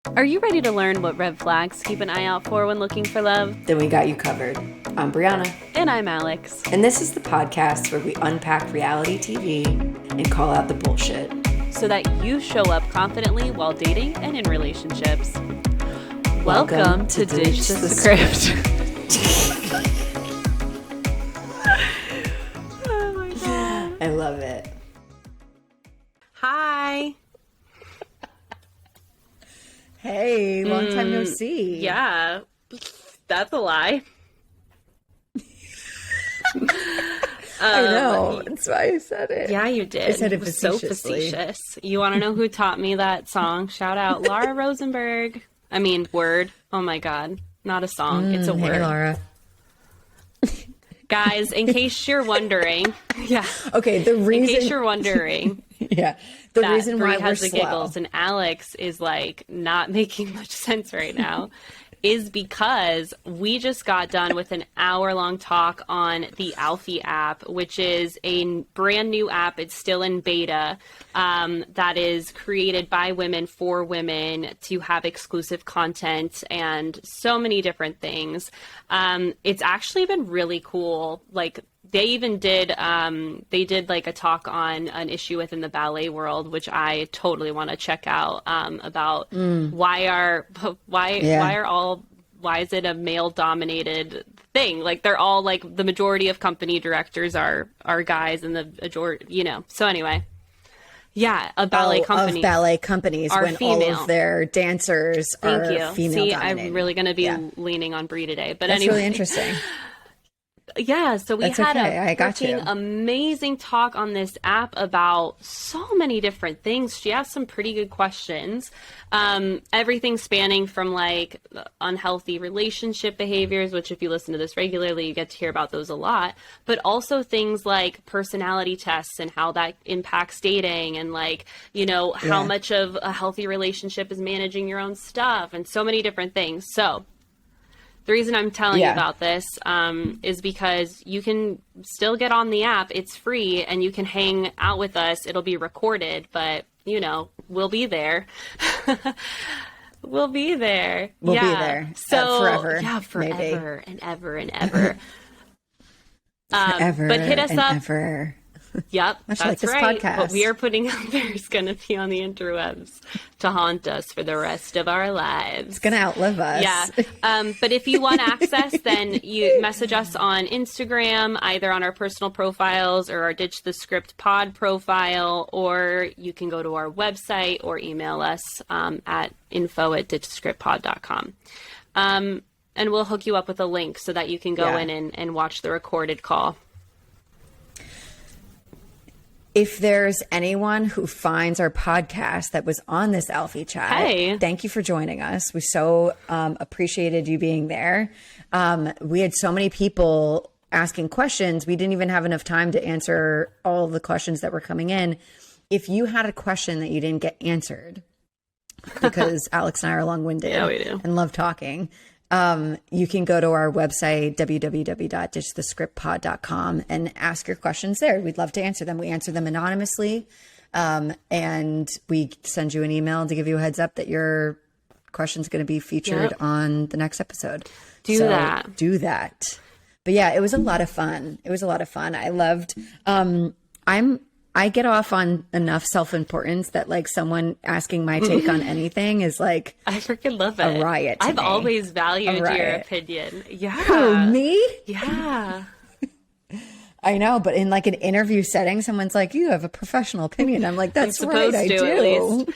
Are you ready to learn what red flags keep an eye out for when looking for love? Then we got you covered. I'm Brianna. And I'm Alex. And this is the podcast where we unpack reality TV and call out the bullshit. So that you show up confidently while dating and in relationships. Welcome to Ditch the Script. Oh my God. I love it. Hi. Hey, long time no see. Yeah, that's a lie. I know. That's why I said it. Yeah, you did. I said it was so facetious. You want to know who taught me that song? Shout out Laura Rosenberg. I mean, word. Oh my God. Not a song. It's a word. Hey, Laura. Guys, in case you're wondering. Yeah. Okay, the reason. In case you're wondering. Yeah. The that reason why Brie we're has the slow. giggles and Alex is like not making much sense right now is because we just got done with an hour-long talk on the Alfie app, which is a brand new app. It's still in beta, that is created by women for women to have exclusive content and so many different things. It's actually been really cool. Like, they even did, like a talk on an issue within the ballet world, which I totally want to check out, about why is it a male dominated thing? Like, they're all like, the majority of company directors are guys and the majority, you know. So anyway, yeah, of ballet companies are when female. all of their dancers are female See, dominated. I'm really going to be leaning on Brie today, but That's anyway. really interesting. Yeah, so we That's had okay. a I got you. freaking amazing talk on this app about so many different things. She asked some pretty good questions. Everything spanning from like unhealthy relationship behaviors, which if you listen to this regularly, you get to hear about those a lot, but also things like personality tests and how that impacts dating and like, you know, how much of a healthy relationship is managing your own stuff and so many different things. So the reason I'm telling you about this is because you can still get on the app. It's free and you can hang out with us. It'll be recorded, but, you know, we'll be there. We'll be there. We'll be there. So, forever. Yeah, forever maybe. and ever and ever. Forever but hit us and up. Ever. Yep, Much that's like this right. podcast. What we are putting out there is going to be on the interwebs to haunt us for the rest of our lives. It's going to outlive us. Yeah. But if you want access, then you message us on Instagram, either on our personal profiles or our Ditch the Script pod profile, or you can go to our website or email us at info@ditchthescriptpod.com. And we'll hook you up with a link so that you can go in and watch the recorded call. If there's anyone who finds our podcast that was on this Alfie chat, thank you for joining us. We so appreciated you being there. We had so many people asking questions. We didn't even have enough time to answer all of the questions that were coming in. If you had a question that you didn't get answered, because Alex and I are long-winded and love talking, you can go to our website, www.ditchthescriptpod.com, and ask your questions there. We'd love to answer them. We answer them anonymously, and we send you an email to give you a heads up that your question's going to be featured on the next episode. Do that. But yeah, it was a lot of fun. I loved, I get off on enough self-importance that like someone asking my take on anything is like, I freaking love it. A riot. I've always valued your opinion. Yeah. Who, me? Yeah. I know, but in like an interview setting, someone's like, "You have a professional opinion." I'm like, "That's right, I do." At least.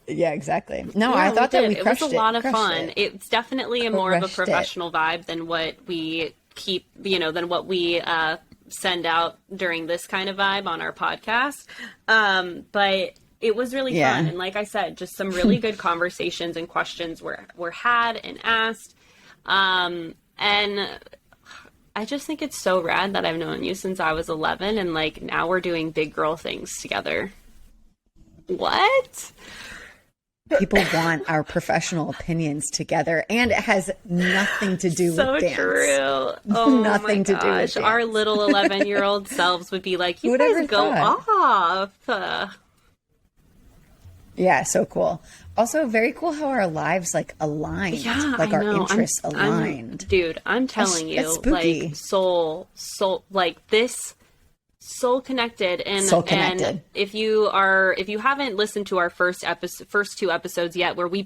Yeah, exactly. No, I thought that we crushed it. It was a lot of fun. It's definitely more of a professional vibe than what we send out during this kind of vibe on our podcast. But it was really fun. And like I said, just some really good conversations and questions were had and asked. And I just think it's so rad that I've known you since I was 11 and like now we're doing big girl things together. What? People want our professional opinions together, and it has nothing to do with dance. So true. Oh, nothing to do with dance. Our little 11-year-old selves would be like, you guys go off. Yeah, so cool. Also, very cool how our lives like aligned, Yeah, like I our know. interests aligned. Dude, I'm telling That's you, spooky. like soul, like this soul connected. Soul connected. And if you haven't listened to our first two episodes yet, where we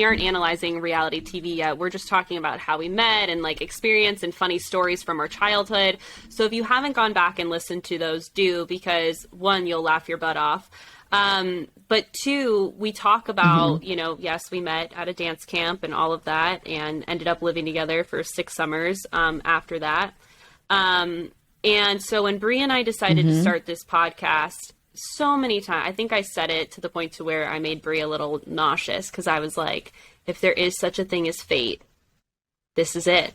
aren't analyzing reality TV yet. We're just talking about how we met and like experience and funny stories from our childhood. So if you haven't gone back and listened to those, do, because one, you'll laugh your butt off. But two, we talk about, yes, we met at a dance camp and all of that and ended up living together for 6 summers, after that. And so when Brie and I decided to start this podcast, so many times, I think I said it to the point to where I made Brie a little nauseous, because I was like, if there is such a thing as fate, this is it.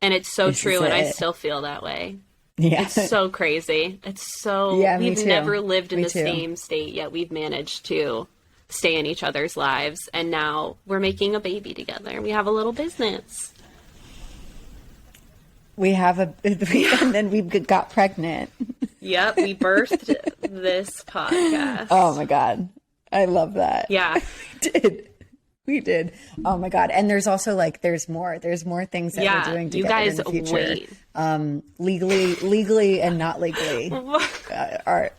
And it's so true. And I still feel that way. Yeah. It's so crazy. It's so, we've never lived in the same state, yet we've managed to stay in each other's lives. And now we're making a baby together. We have a little business. And then we got pregnant. Yep. We birthed this podcast. Oh my God. I love that. Yeah. We did. Oh my God. And there's also there's more things that we're doing together, you guys, in the future. Wait. Legally and not legally are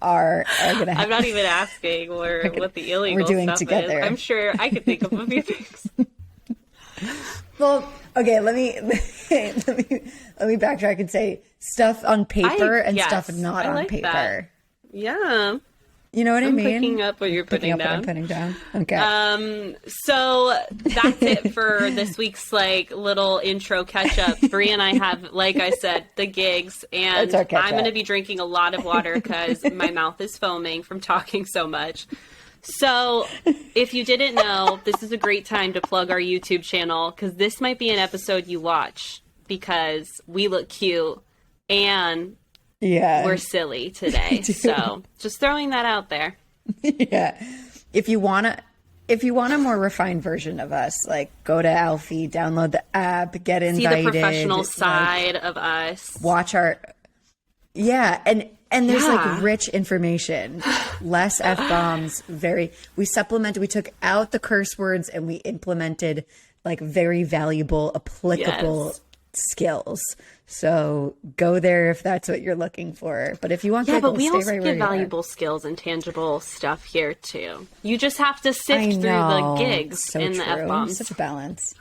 gonna happen. I'm not even asking what the illegal we're doing stuff together. Is. I'm sure I could think of a few things. Well, okay, let me backtrack and say stuff on paper and stuff not on paper. That. Yeah. You know what I mean? I'm picking up what you're putting down. What I'm putting down. Okay. So that's it for this week's little intro catch up. Brie and I have, like I said, the gigs, and I'm going to be drinking a lot of water because my mouth is foaming from talking so much. So if you didn't know, this is a great time to plug our YouTube channel, because this might be an episode you watch because we look cute and we're silly today. So just throwing that out there. Yeah. If you want a more refined version of us, go to Alfie, download the app, get invited. See the professional side of us. Watch our... Yeah. And there's rich information, less F-bombs, we took out the curse words and we implemented very valuable, applicable skills. So go there if that's what you're looking for. But if you want, but we also give valuable skills and tangible stuff here too. You just have to sift through the gigs and the F-bombs. Such a balance.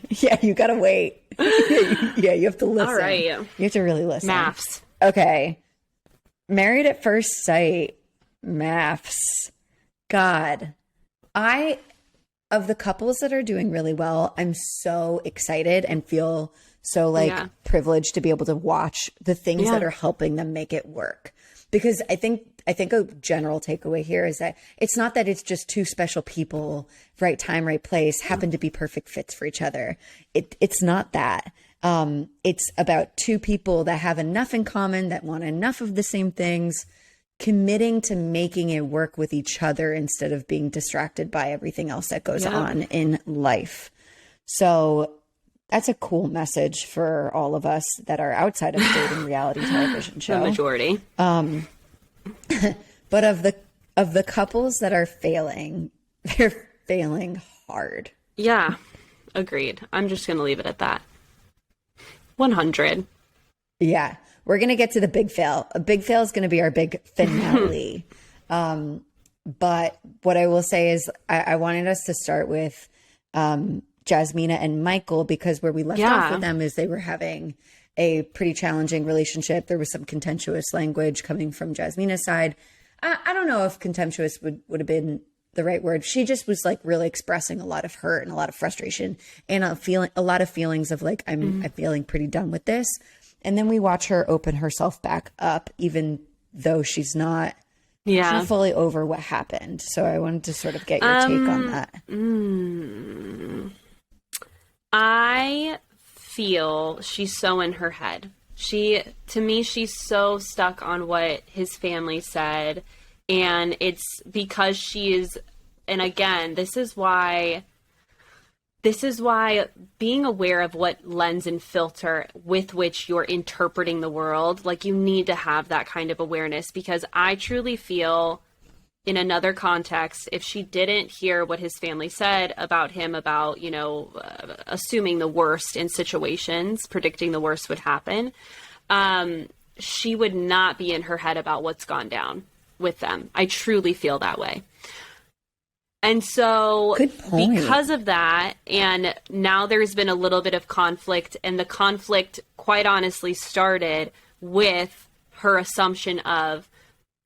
Yeah, you gotta wait. You have to listen. All right. You have to really listen. Maths. Okay. Married at First Sight. Maths. God. Of the couples that are doing really well, I'm so excited and feel so privileged to be able to watch the things that are helping them make it work. Because I think a general takeaway here is that it's not that it's just two special people, right time, right place, happen to be perfect fits for each other. It's not that. It's about two people that have enough in common, that want enough of the same things, committing to making it work with each other instead of being distracted by everything else that goes on in life. So that's a cool message for all of us that are outside of the dating reality television show. The majority. But of the couples that are failing, they're failing hard. Yeah, agreed. I'm just going to leave it at that. 100. Yeah. We're going to get to the big fail. A big fail is going to be our big finale. But what I will say is I wanted us to start with Jasmina and Michael, because where we left off with them is they were having a pretty challenging relationship. There was some contemptuous language coming from Jasmina's side. I don't know if contemptuous would have been the right word. She just was really expressing a lot of hurt and a lot of frustration and a lot of feelings of I'm feeling pretty done with this. And then we watch her open herself back up, even though she's not fully over what happened. So I wanted to sort of get your take on that. I feel she's so in her head. To me, she's so stuck on what his family said. And it's because she is, and again, this is why this is why being aware of what lens and filter with which you're interpreting the world, like, you need to have that kind of awareness, because I truly feel in another context, if she didn't hear what his family said about him, about, you know, assuming the worst in situations, predicting the worst would happen, she would not be in her head about what's gone down with them. I truly feel that way. And so because of that, and now there's been a little bit of conflict, and the conflict quite honestly started with her assumption of,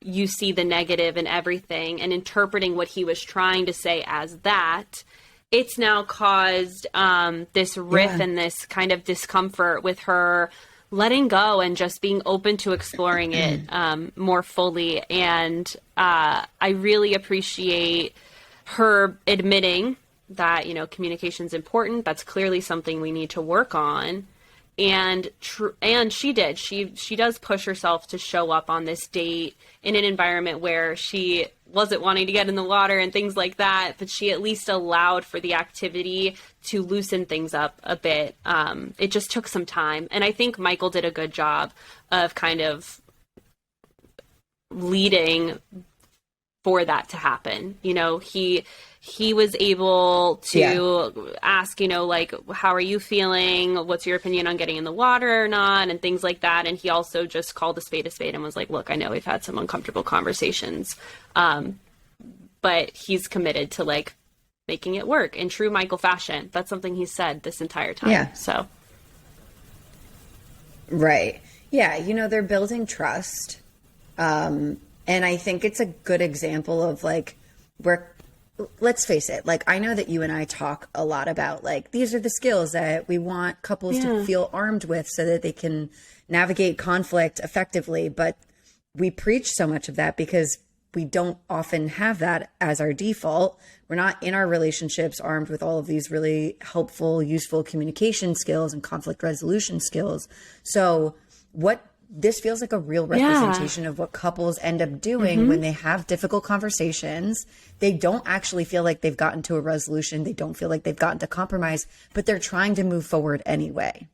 you see the negative in everything, and interpreting what he was trying to say as that, it's now caused this riff and this kind of discomfort with her letting go and just being open to exploring it more fully. And I really appreciate her admitting that, you know, communication is important. That's clearly something we need to work on. And she did. She does push herself to show up on this date in an environment where she wasn't wanting to get in the water and things like that, but she at least allowed for the activity to loosen things up a bit. It just took some time. And I think Michael did a good job of kind of leading for that to happen. You know, he was able to ask, you know, like, how are you feeling? What's your opinion on getting in the water or not? And things like that. And he also just called a spade and was like, look, I know we've had some uncomfortable conversations, but he's committed to, like, making it work in true Michael fashion. That's something he said this entire time. Yeah. So. Right. Yeah. You know, they're building trust. And I think it's a good example of, like, where, let's face it, like, I know that you and I talk a lot about, like, these are the skills that we want couples to feel armed with so that they can navigate conflict effectively. But we preach so much of that because we don't often have that as our default. We're not in our relationships armed with all of these really helpful, useful communication skills and conflict resolution skills. So this feels like a real representation of what couples end up doing when they have difficult conversations. They don't actually feel like they've gotten to a resolution. They don't feel like they've gotten to compromise, but they're trying to move forward anyway.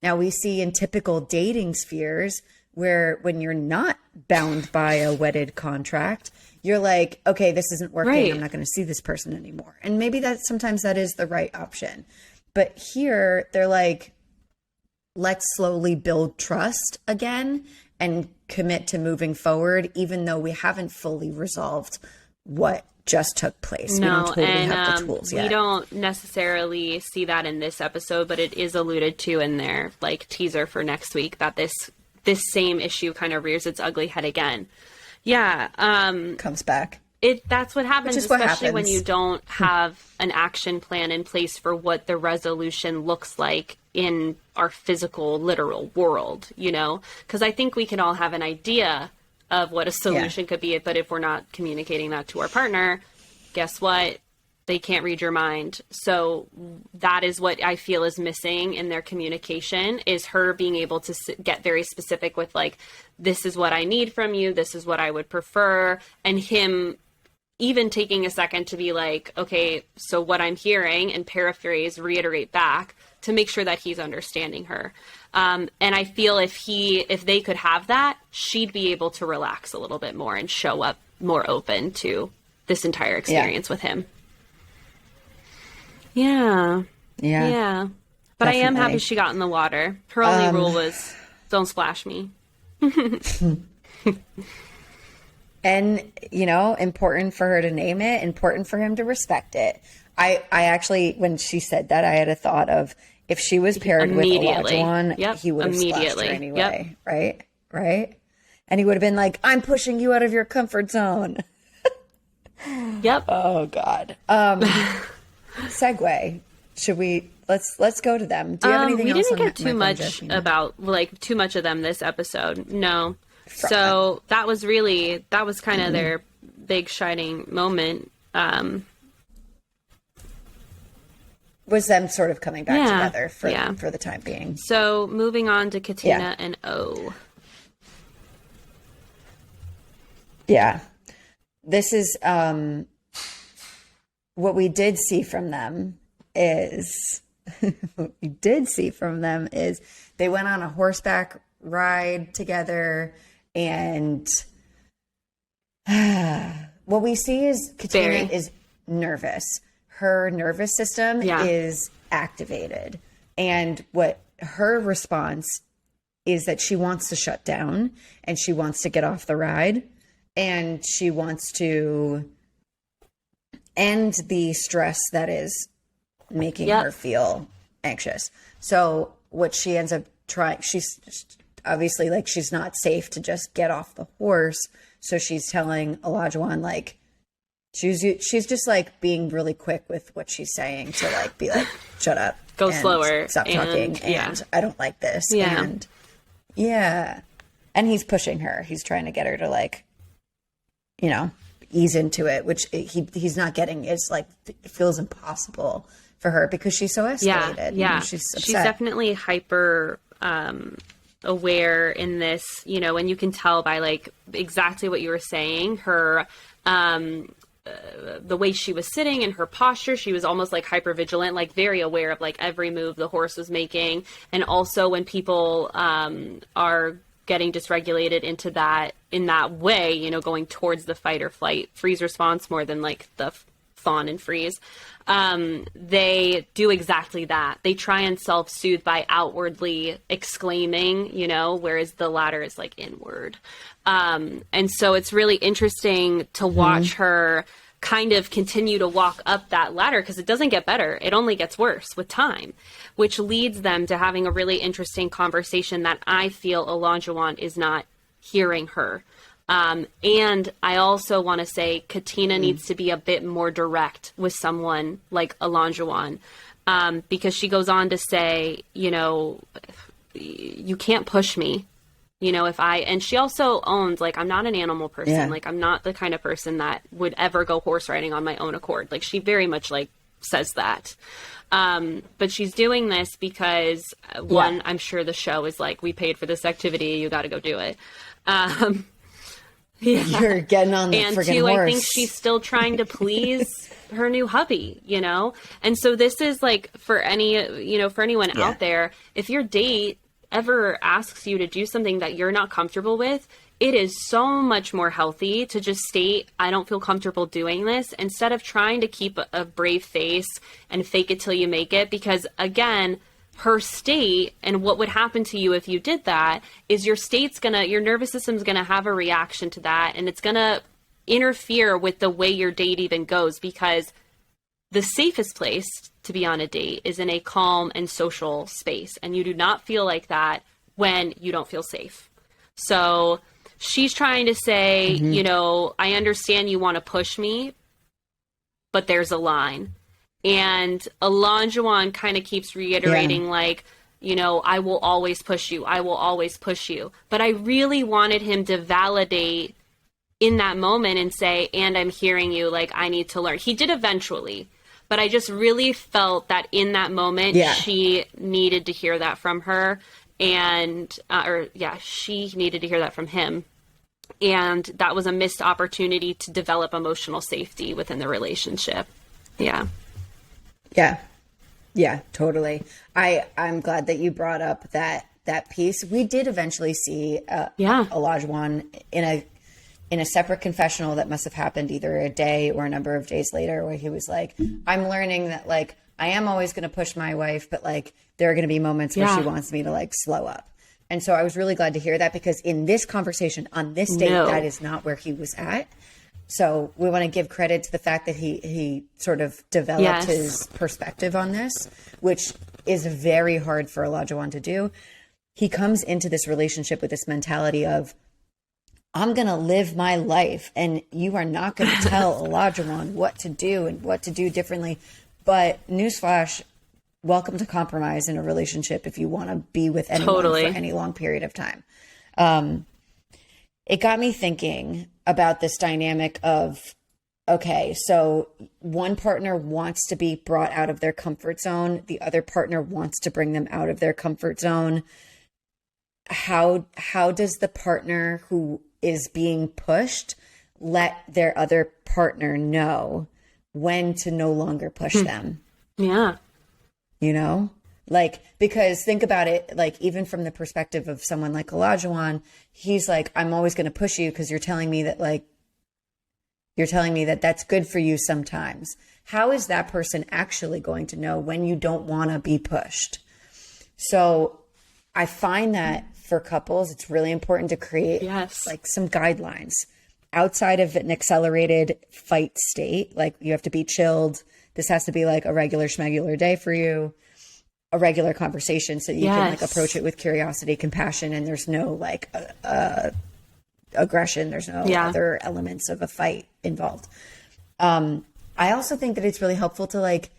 Now, we see in typical dating spheres where, when you're not bound by a wedded contract, you're like, okay, this isn't working. Right. I'm not going to see this person anymore. And maybe sometimes that is the right option. But here they're like, let's slowly build trust again and commit to moving forward, even though we haven't fully resolved what just took place. No, we don't totally have the tools yet. We don't necessarily see that in this episode, but it is alluded to in their, like, teaser for next week, that this same issue kind of rears its ugly head again. Yeah. Comes back. That's what happens, especially when you don't have an action plan in place for what the resolution looks like in our physical, literal world, you know? Because I think we can all have an idea of what a solution could be, but if we're not communicating that to our partner, guess what? They can't read your mind. So that is what I feel is missing in their communication, is her being able to get very specific with, like, this is what I need from you, this is what I would prefer, and him even taking a second to be like, okay, so what I'm hearing, and paraphrase, reiterate back to make sure that he's understanding her. And I feel if they could have that, she'd be able to relax a little bit more and show up more open to this entire experience with him. Yeah. But definitely. I am happy she got in the water. Her only rule was, don't splash me. And, you know, important for her to name it, important for him to respect it. I actually, when she said that, I had a thought of, if she was paired with Olajuwon, he would have splashed her anyway. Right? And he would have been like, I'm pushing you out of your comfort zone. Yep. Oh, God. Segue. Should we, let's go to them. Do you have anything else? We didn't get too much about, like, too much of them this episode. No. So that was kind of their big shining moment. Was them sort of coming back together for the time being. So moving on to Katina and O. Yeah. This is what we did see from them is, what we did see from them is they went on a horseback ride together, and what we see is Katina is nervous. Her nervous system is activated. And what her response is that she wants to shut down, and she wants to get off the ride, and she wants to end the stress that is making her feel anxious. So what she ends up trying, she's obviously like, she's not safe to just get off the horse. So she's telling Olajuwon, like, she's just like being really quick with what she's saying to like be like, shut up, go slower, stop talking, and I don't like this. And he's pushing her. He's trying to get her to like, you know, ease into it, which he's not getting. It's like, it feels impossible for her because she's so escalated. Yeah. She's upset. She's definitely hyper aware in this, you know, and you can tell by like exactly what you were saying, her the way she was sitting and her posture, she was almost like hyper vigilant, like very aware of like every move the horse was making. And also when people are getting dysregulated into that, in that way, you know, going towards the fight or flight freeze response more than like the fawn and freeze, they do exactly that. They try and self-soothe by outwardly exclaiming, you know, whereas the latter is like inward. And so it's really interesting to watch her kind of continue to walk up that ladder, because it doesn't get better. It only gets worse with time, which leads them to having a really interesting conversation that I feel Olajuwon is not hearing her. And I also want to say Katina needs to be a bit more direct with someone like Olajuwon, because she goes on to say, you know, you can't push me. You know, and she also owns, like, I'm not an animal person. Yeah. Like, I'm not the kind of person that would ever go horse riding on my own accord. Like, she very much, like, says that. But she's doing this because, one, I'm sure the show is like, we paid for this activity, you got to go do it. You're getting on the friggin' horse. I think she's still trying to please her new hubby, you know? And so this is, like, for anyone out there, if your date ever asks you to do something that you're not comfortable with, it is so much more healthy to just state, I don't feel comfortable doing this, instead of trying to keep a brave face and fake it till you make it. Because again, her state and what would happen to you if you did that is your nervous system's gonna have a reaction to that, and it's gonna interfere with the way your date even goes, because the safest place to be on a date is in a calm and social space. And you do not feel like that when you don't feel safe. So she's trying to say, you know, I understand you want to push me, but there's a line. And Olajuwon kind of keeps reiterating, like, you know, I will always push you. I will always push you. But I really wanted him to validate in that moment and say, and I'm hearing you, like, I need to learn. He did eventually. But I just really felt that in that moment, she needed to hear that from her. And, she needed to hear that from him. And that was a missed opportunity to develop emotional safety within the relationship. Yeah. Yeah. Yeah, totally. I'm glad that you brought up that piece. We did eventually see Olajuwon in a separate confessional that must have happened either a day or a number of days later, where he was like, I'm learning that, like, I am always going to push my wife, but, like, there are going to be moments where she wants me to, like, slow up. And so I was really glad to hear that, because in this conversation on this date, that is not where he was at. So we want to give credit to the fact that he sort of developed his perspective on this, which is very hard for Olajuwon to do. He comes into this relationship with this mentality of, I'm going to live my life, and you are not going to tell Olajuwon what to do and what to do differently. But newsflash, welcome to compromise in a relationship if you want to be with anyone for any long period of time. It got me thinking about this dynamic of, okay, so one partner wants to be brought out of their comfort zone. The other partner wants to bring them out of their comfort zone. How does the partner who is being pushed let their other partner know when to no longer push them? Yeah. you know? Like, because think about it, like, even from the perspective of someone like Olajuwon, he's like, I'm always going to push you because you're telling me that, like, that's good for you sometimes. How is that person actually going to know when you don't want to be pushed? So I find that for couples, it's really important to create like some guidelines outside of an accelerated fight state. Like, you have to be chilled. This has to be like a regular schmegular day for you, a regular conversation, so you can like approach it with curiosity, compassion, and there's no like aggression. There's no other elements of a fight involved. I also think that it's really helpful to like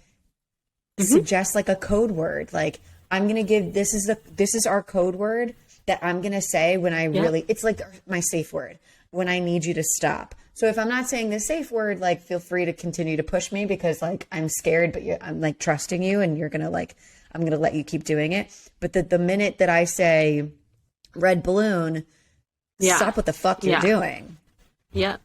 suggest like a code word. Like, I'm going to give, this is our code word that I'm going to say when I really, it's like my safe word when I need you to stop. So if I'm not saying the safe word, like, feel free to continue to push me because like I'm scared, but I'm like trusting you and you're going to like, I'm going to let you keep doing it. But the minute that I say red balloon, stop what the fuck you're doing. Yeah.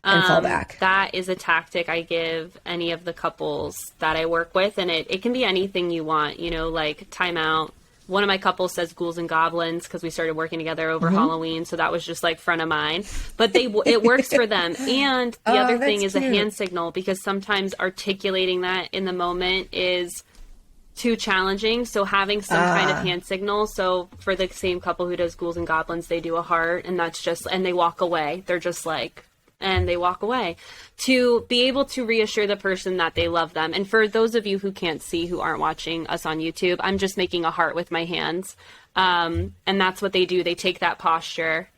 And fall back. That is a tactic I give any of the couples that I work with. And it can be anything you want, you know, like timeout. One of my couples says ghouls and goblins because we started working together over Halloween. So that was just like front of mind. But it works for them. And the other thing is a hand signal, because sometimes articulating that in the moment is too challenging. So having some kind of hand signal. So for the same couple who does ghouls and goblins, they do a heart, and that's just, and they walk away. They're just like, and they walk away, to be able to reassure the person that they love them. And for those of you who can't see, who aren't watching us on YouTube, I'm just making a heart with my hands. And that's what they do. They take that posture.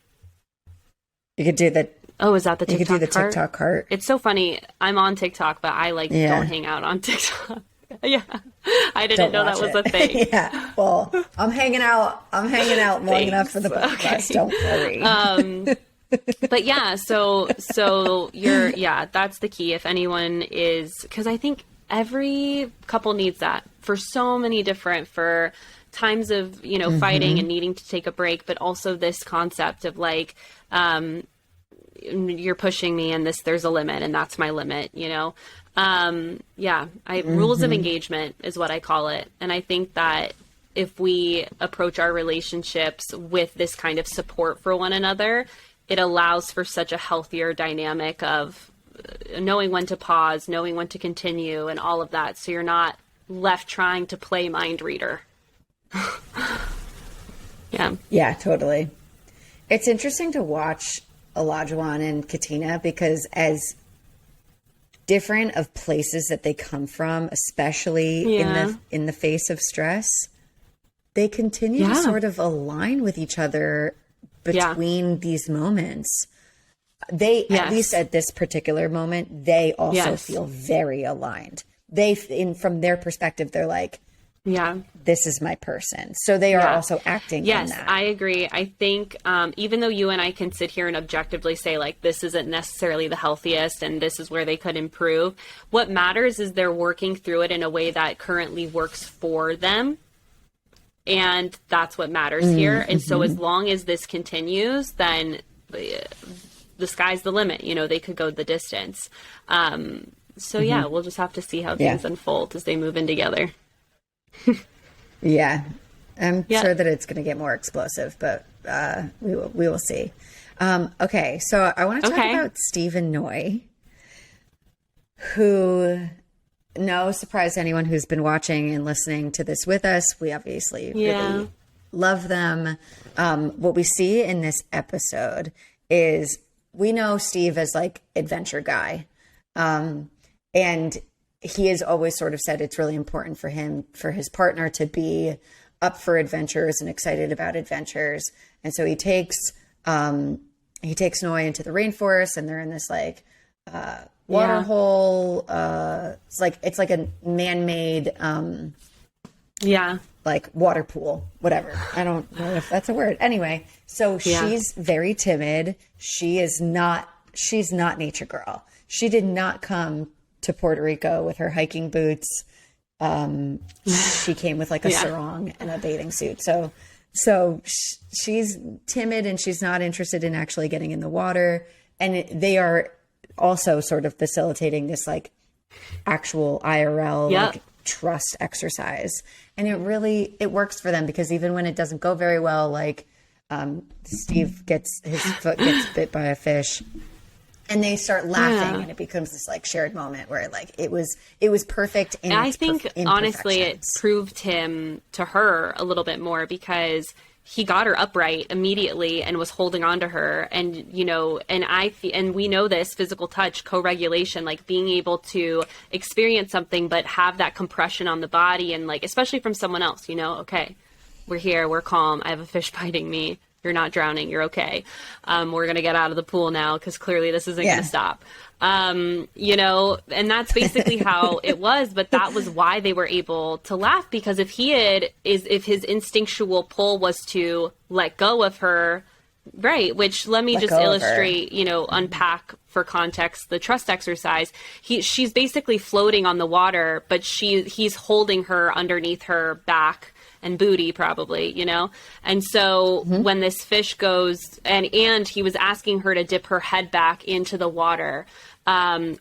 You could do that. Oh, is that the TikTok You could do the heart? TikTok heart. It's so funny. I'm on TikTok, but I like don't hang out on TikTok. Yeah. I didn't know that was a thing. Yeah. Well, I'm hanging out long enough for the podcast. Okay. Don't worry. But yeah, so that's the key. If anyone is, because I think every couple needs that for so many different, for times of, you know, fighting and needing to take a break, but also this concept of like, you're pushing me and there's a limit and that's my limit, you know? Rules of engagement is what I call it. And I think that if we approach our relationships with this kind of support for one another, it allows for such a healthier dynamic of knowing when to pause, knowing when to continue, and all of that. So you're not left trying to play mind reader. Yeah, totally. It's interesting to watch Olajuwon and Katina, because as different of places that they come from, especially in the face of stress, they continue to sort of align with each other between these moments. They, at least at this particular moment, they also feel very aligned. From their perspective, they're like, this is my person. So they are also acting in that. Yes, I agree. I think even though you and I can sit here and objectively say, like, this isn't necessarily the healthiest and this is where they could improve, what matters is they're working through it in a way that currently works for them. And that's what matters here. And so as long as this continues, then the sky's the limit. You know, they could go the distance. We'll just have to see how things unfold as they move in together. I'm sure that it's going to get more explosive, but we will see. Okay, so I want to talk about Stephen Noy, who, no surprise to anyone who's been watching and listening to this with us, we obviously really love them. What we see in this episode is, we know Steve as like adventure guy, and he has always sort of said it's really important for him, for his partner to be up for adventures and excited about adventures. And so he takes Noy into the rainforest, and they're in this like water hole. It's like a man-made like water pool, whatever. I don't know if that's a word. Anyway, so she's very timid. She's not nature girl. She did not come to Puerto Rico with her hiking boots. She came with like a sarong and a bathing suit. So she's timid and she's not interested in actually getting in the water. And they are also sort of facilitating this like actual IRL like trust exercise. And it works for them, because even when it doesn't go very well, like Steve his foot gets bit by a fish, and they start laughing, and it becomes this like shared moment where like it was perfect. And I think honestly it proved him to her a little bit more, because he got her upright immediately and was holding on to her. And, you know, and we know this physical touch, co-regulation, like being able to experience something, but have that compression on the body. And like, especially from someone else, you know, okay, we're here, we're calm. I have a fish biting me. You're not drowning. You're okay. We're going to get out of the pool now, because clearly this isn't going to stop. You know, and that's basically how it was. But that was why they were able to laugh, because if his instinctual pull was to let go of her, right, which let me just illustrate, you know, unpack for context, the trust exercise. She's basically floating on the water, but he's holding her underneath her back and booty, probably, you know? And so when this fish goes, and he was asking her to dip her head back into the water. Right.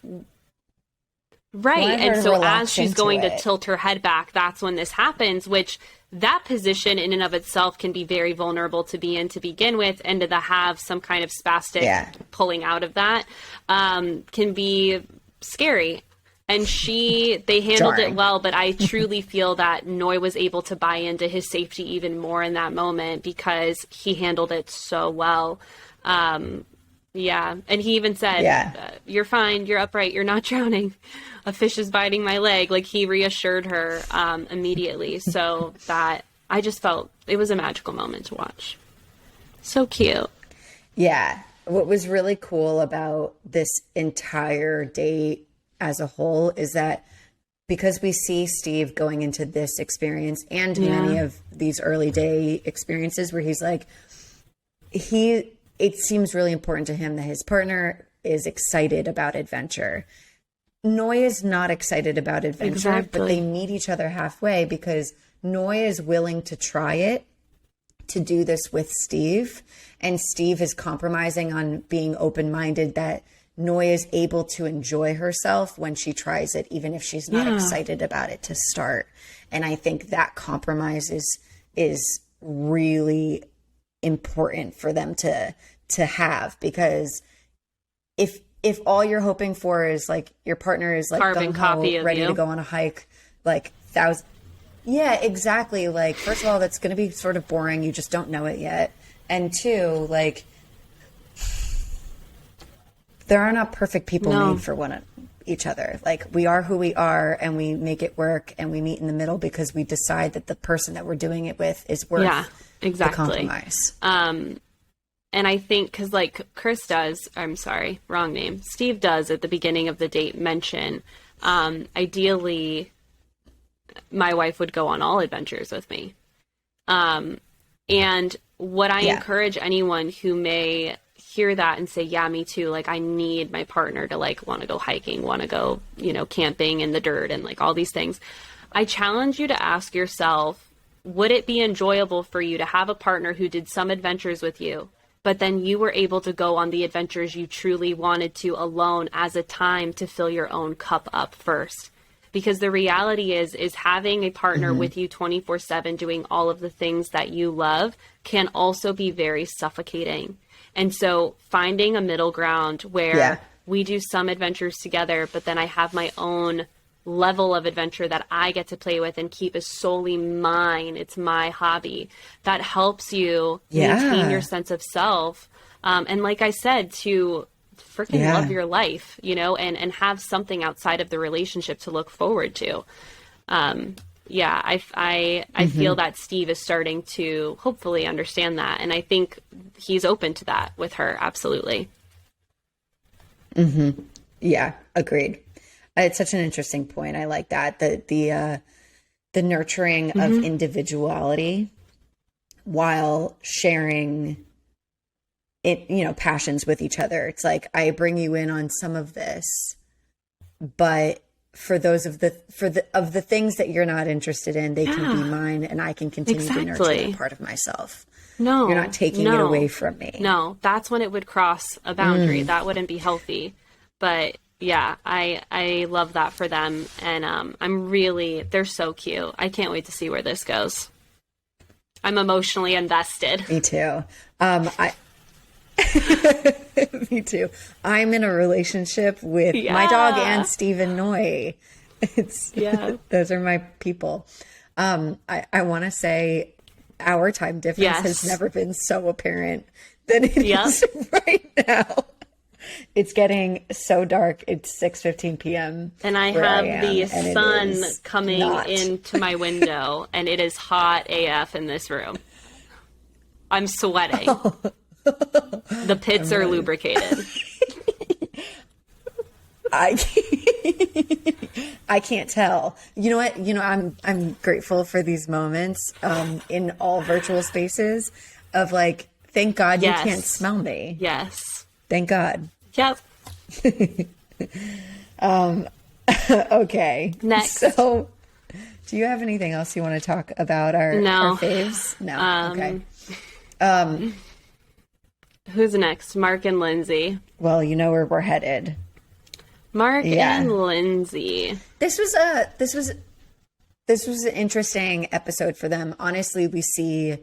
And so as she's going to tilt her head back, that's when this happens, which that position in and of itself can be very vulnerable to be in to begin with, and to have some kind of spastic pulling out of that can be scary. And they handled it well, but I truly feel that Noi was able to buy into his safety even more in that moment, because he handled it so well. And he even said, you're fine, you're upright, you're not drowning. A fish is biting my leg. Like, he reassured her immediately. So that, I just felt it was a magical moment to watch. So cute. Yeah. What was really cool about this entire date as a whole is that, because we see Steve going into this experience and many of these early day experiences where he's like, it seems really important to him that his partner is excited about adventure. Noi is not excited about adventure, but they meet each other halfway, because Noi is willing to try it, to do this with Steve. And Steve is compromising on being open-minded that Noi is able to enjoy herself when she tries it, even if she's not excited about it to start. And I think that compromise is really important for them to have, because if all you're hoping for is like your partner is like carbon copy of ready you to go on a hike, like exactly. Like, first of all, that's going to be sort of boring. You just don't know it yet. And two, like, there are not perfect people made for each other. Like, we are who we are, and we make it work, and we meet in the middle because we decide that the person that we're doing it with is worth the compromise. And I think, because like Chris does, Steve does at the beginning of the date mention, ideally my wife would go on all adventures with me. And what I encourage anyone who may hear that and say, yeah, me too, like, I need my partner to like want to go hiking, want to go, you know, camping in the dirt and like all these things. I challenge you to ask yourself, would it be enjoyable for you to have a partner who did some adventures with you, but then you were able to go on the adventures you truly wanted to alone as a time to fill your own cup up first? Because the reality is having a partner with you 24/7 doing all of the things that you love can also be very suffocating. And so finding a middle ground where we do some adventures together, but then I have my own level of adventure that I get to play with and keep is solely mine. It's my hobby. That helps you maintain your sense of self. And like I said, to freaking love your life, you know, and have something outside of the relationship to look forward to. I feel that Steve is starting to hopefully understand that. And I think he's open to that with her. Absolutely. Yeah, agreed. It's such an interesting point. I like that. The nurturing of individuality while sharing it, you know, passions with each other. It's like, I bring you in on some of this, but for those of the things that you're not interested in, they can be mine, and I can continue to nurture that part of myself. No, you're not taking it away from me. No, that's when it would cross a boundary. That wouldn't be healthy. But yeah, I love that for them. And they're so cute. I can't wait to see where this goes. I'm emotionally invested. Me too. Me too. I'm in a relationship with my dog and Stephen Noy. Those are my people. I want to say our time difference has never been so apparent than it is right now. It's getting so dark. It's 6:15 p.m. And I have the sun coming into my window, and it is hot AF in this room. I'm sweating. The pits are lubricated. I can't tell. You know what? I'm grateful for these moments in all virtual spaces of like, thank God you can't smell me. Yes. Thank God. Yep. Okay. Next. So, do you have anything else you want to talk about our faves? No. Okay. Who's next? Mark and Lindsay. Well, you know where we're headed. Mark and Lindsay. This was an interesting episode for them. Honestly, we see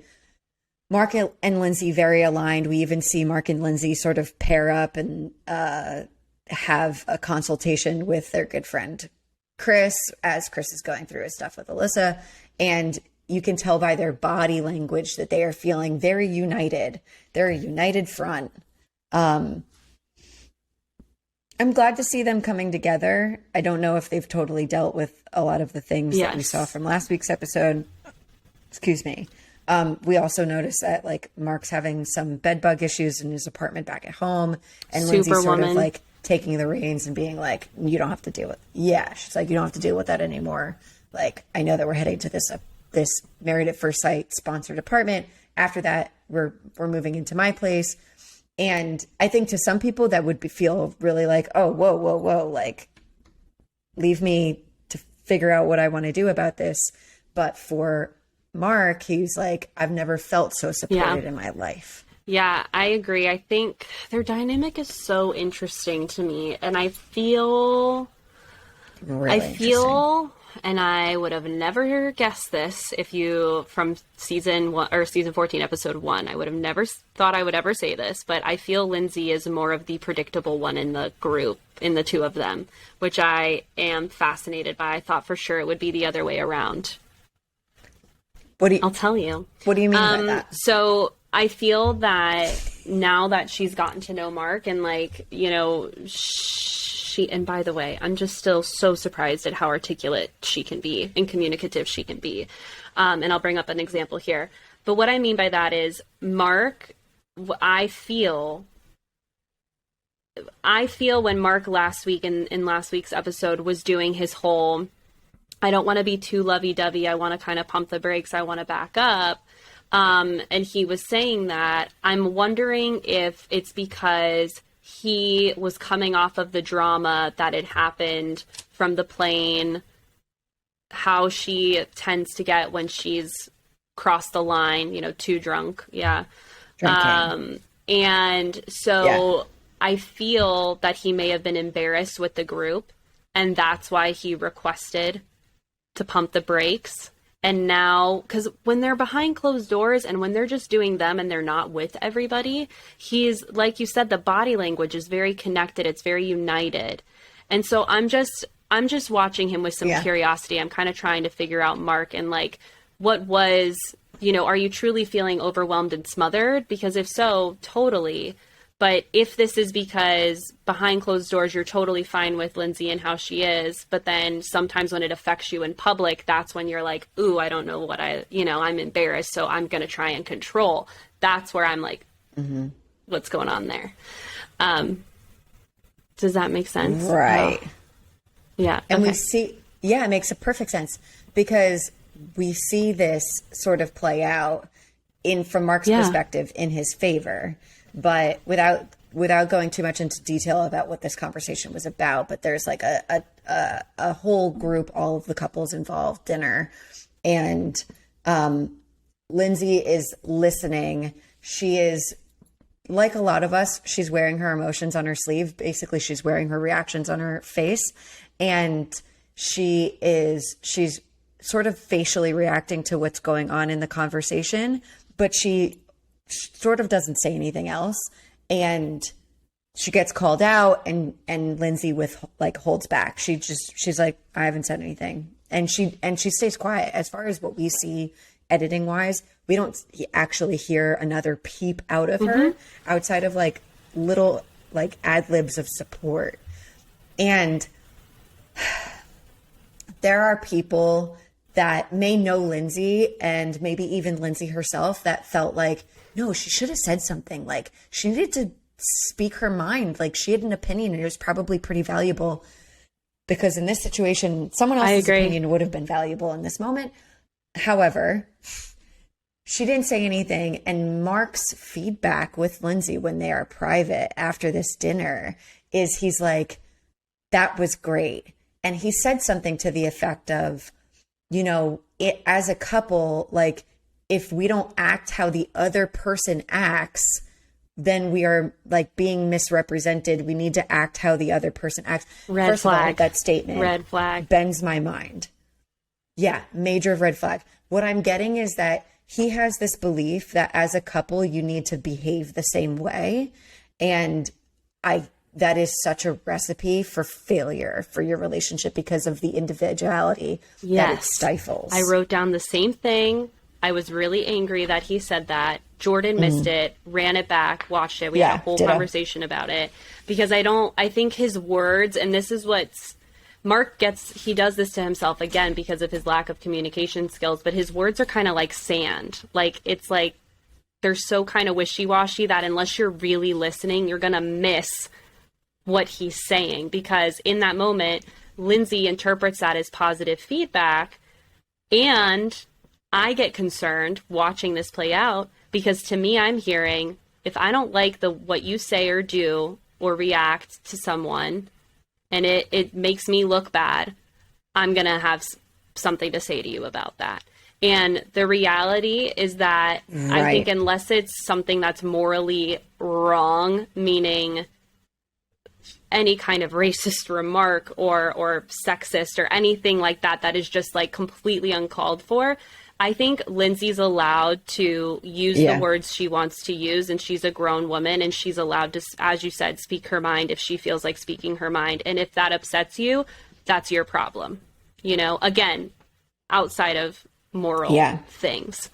Mark and Lindsay very aligned. We even see Mark and Lindsay sort of pair up and have a consultation with their good friend Chris, as Chris is going through his stuff with Alyssa. And you can tell by their body language that they are feeling very united. They're a united front. I'm glad to see them coming together. I don't know if they've totally dealt with a lot of the things that we saw from last week's episode. Excuse me. We also noticed that like Mark's having some bed bug issues in his apartment back at home, and Lindsay's sort of like taking the reins and being like, "You don't have to deal with." Yeah, she's like, "You don't have to deal with that anymore." Like, I know that we're heading to this Married at First Sight sponsored apartment. After that, we're moving into my place. And I think to some people that would feel really like, oh, whoa, like, leave me to figure out what I want to do about this. But for Mark, he's like, I've never felt so supported in my life. Yeah, I agree. I think their dynamic is so interesting to me. And I feel... And I would have never guessed this from season 1 or season 14, episode 1. I would have never thought I would ever say this, but I feel Lindsay is more of the predictable one in the group, in the two of them, which I am fascinated by. I thought for sure it would be the other way around. I'll tell you. What do you mean by that? So I feel that now that she's gotten to know Mark and like, and by the way, I'm just still so surprised at how articulate she can be and communicative she can be. And I'll bring up an example here. But what I mean by that is Mark, I feel when Mark last week in last week's episode was doing his whole, I don't want to be too lovey-dovey. I want to kind of pump the brakes. I want to back up. And he was saying that. I'm wondering if it's because he was coming off of the drama that had happened from the plane, how she tends to get when she's crossed the line, too drunk. Yeah. And so I feel that he may have been embarrassed with the group, and that's why he requested to pump the brakes. And now, because when they're behind closed doors and when they're just doing them and they're not with everybody, he's, like you said, the body language is very connected. It's very united. And so I'm just watching him with some curiosity. I'm kind of trying to figure out Mark and like, what was, are you truly feeling overwhelmed and smothered? Because if so, totally. But if this is because behind closed doors, you're totally fine with Lindsay and how she is, but then sometimes when it affects you in public, that's when you're like, ooh, I don't know what I'm embarrassed, so I'm going to try and control. That's where I'm like, what's going on there? Does that make sense? Right. Yeah. And we see, it makes a perfect sense because we see this sort of play out from Mark's perspective in his favor. But without going too much into detail about what this conversation was about, but there's like a whole group, all of the couples involved, dinner, and Lindsay is listening. She is like a lot of us, she's wearing her emotions on her sleeve. Basically, she's wearing her reactions on her face. And she's sort of facially reacting to what's going on in the conversation, but she sort of doesn't say anything else. And she gets called out, and Lindsay holds back. She's like, I haven't said anything. And she stays quiet. As far as what we see editing wise, we don't actually hear another peep out of her outside of like little like ad libs of support. And there are people that may know Lindsay, and maybe even Lindsay herself, that felt like, no, she should have said something. Like, she needed to speak her mind. Like, she had an opinion, and it was probably pretty valuable, because in this situation, someone else's opinion would have been valuable in this moment. However, she didn't say anything. And Mark's feedback with Lindsay when they are private after this dinner is, he's like, that was great. And he said something to the effect of, you know, it, as a couple, like, if we don't act how the other person acts, then we are like being misrepresented. We need to act how the other person acts. Red flag. Of all, that statement, red flag, bends my mind. Yeah, major red flag. What I'm getting is that he has this belief that as a couple, you need to behave the same way. And that is such a recipe for failure for your relationship, because of the individuality that it stifles. I wrote down the same thing. I was really angry that he said that. Jordan missed it, ran it back, watched it. We had a whole conversation about it, because I think his words, and this is what's, Mark he does this to himself again because of his lack of communication skills, but his words are kind of like sand. Like, it's like, they're so kind of wishy-washy that unless you're really listening, you're going to miss what he's saying, because in that moment, Lindsay interprets that as positive feedback. And I get concerned watching this play out, because to me, I'm hearing, if I don't like what you say or do or react to someone, and it makes me look bad, I'm going to have something to say to you about that. And the reality is that I think unless it's something that's morally wrong, meaning any kind of racist remark or sexist or anything like that, that is just like completely uncalled for, I think Lindsay's allowed to use the words she wants to use, and she's a grown woman, and she's allowed to, as you said, speak her mind if she feels like speaking her mind. And if that upsets you, that's your problem. You know, again, outside of moral things.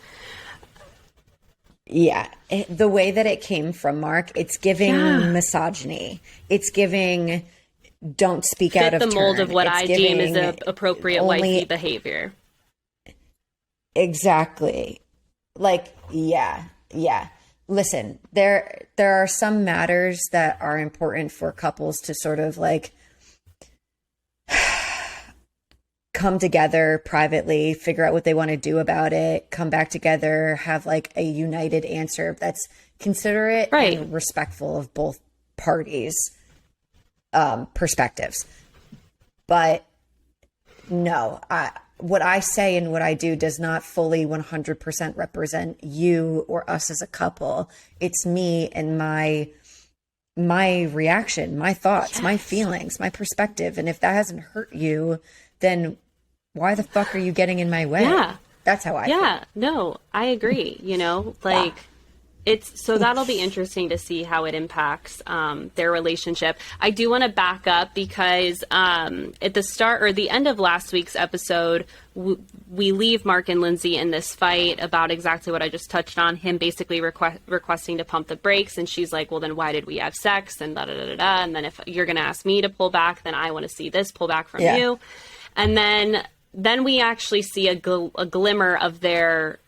Yeah. The way that it came from Mark, it's giving misogyny. It's giving don't speak out of turn. Fit the mold of what I deem is appropriate wifey behavior. Exactly. Like, yeah. Listen, there are some matters that are important for couples to sort of like come together privately, figure out what they want to do about it, come back together, have like a united answer that's considerate and respectful of both parties' perspectives. But no, what I say and what I do does not fully 100% represent you or us as a couple. It's me and my reaction, my thoughts, my feelings, my perspective. And if that hasn't hurt you, then why the fuck are you getting in my way? Yeah. That's how I feel. No, I agree. You know, like so that'll be interesting to see how it impacts their relationship. I do want to back up because at the start or the end of last week's episode, we leave Mark and Lindsay in this fight about exactly what I just touched on, him basically requesting to pump the brakes. And she's like, well, then why did we have sex? And da-da-da-da-da. And then if you're going to ask me to pull back, then I want to see this pull back from you. And then we actually see a glimmer of their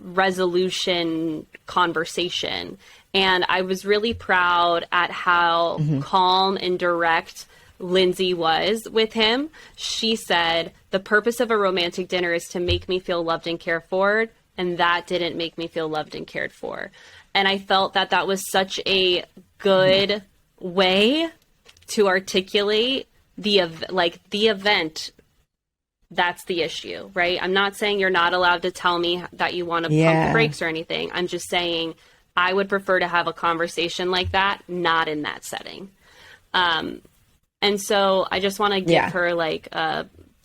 resolution conversation. And I was really proud at how calm and direct Lindsay was with him. She said, the purpose of a romantic dinner is to make me feel loved and cared for, and that didn't make me feel loved and cared for. And I felt that was such a good way to articulate the event. That's the issue, right? I'm not saying you're not allowed to tell me that you want to pump the brakes or anything. I'm just saying I would prefer to have a conversation like that, not in that setting. And so I just want to give her like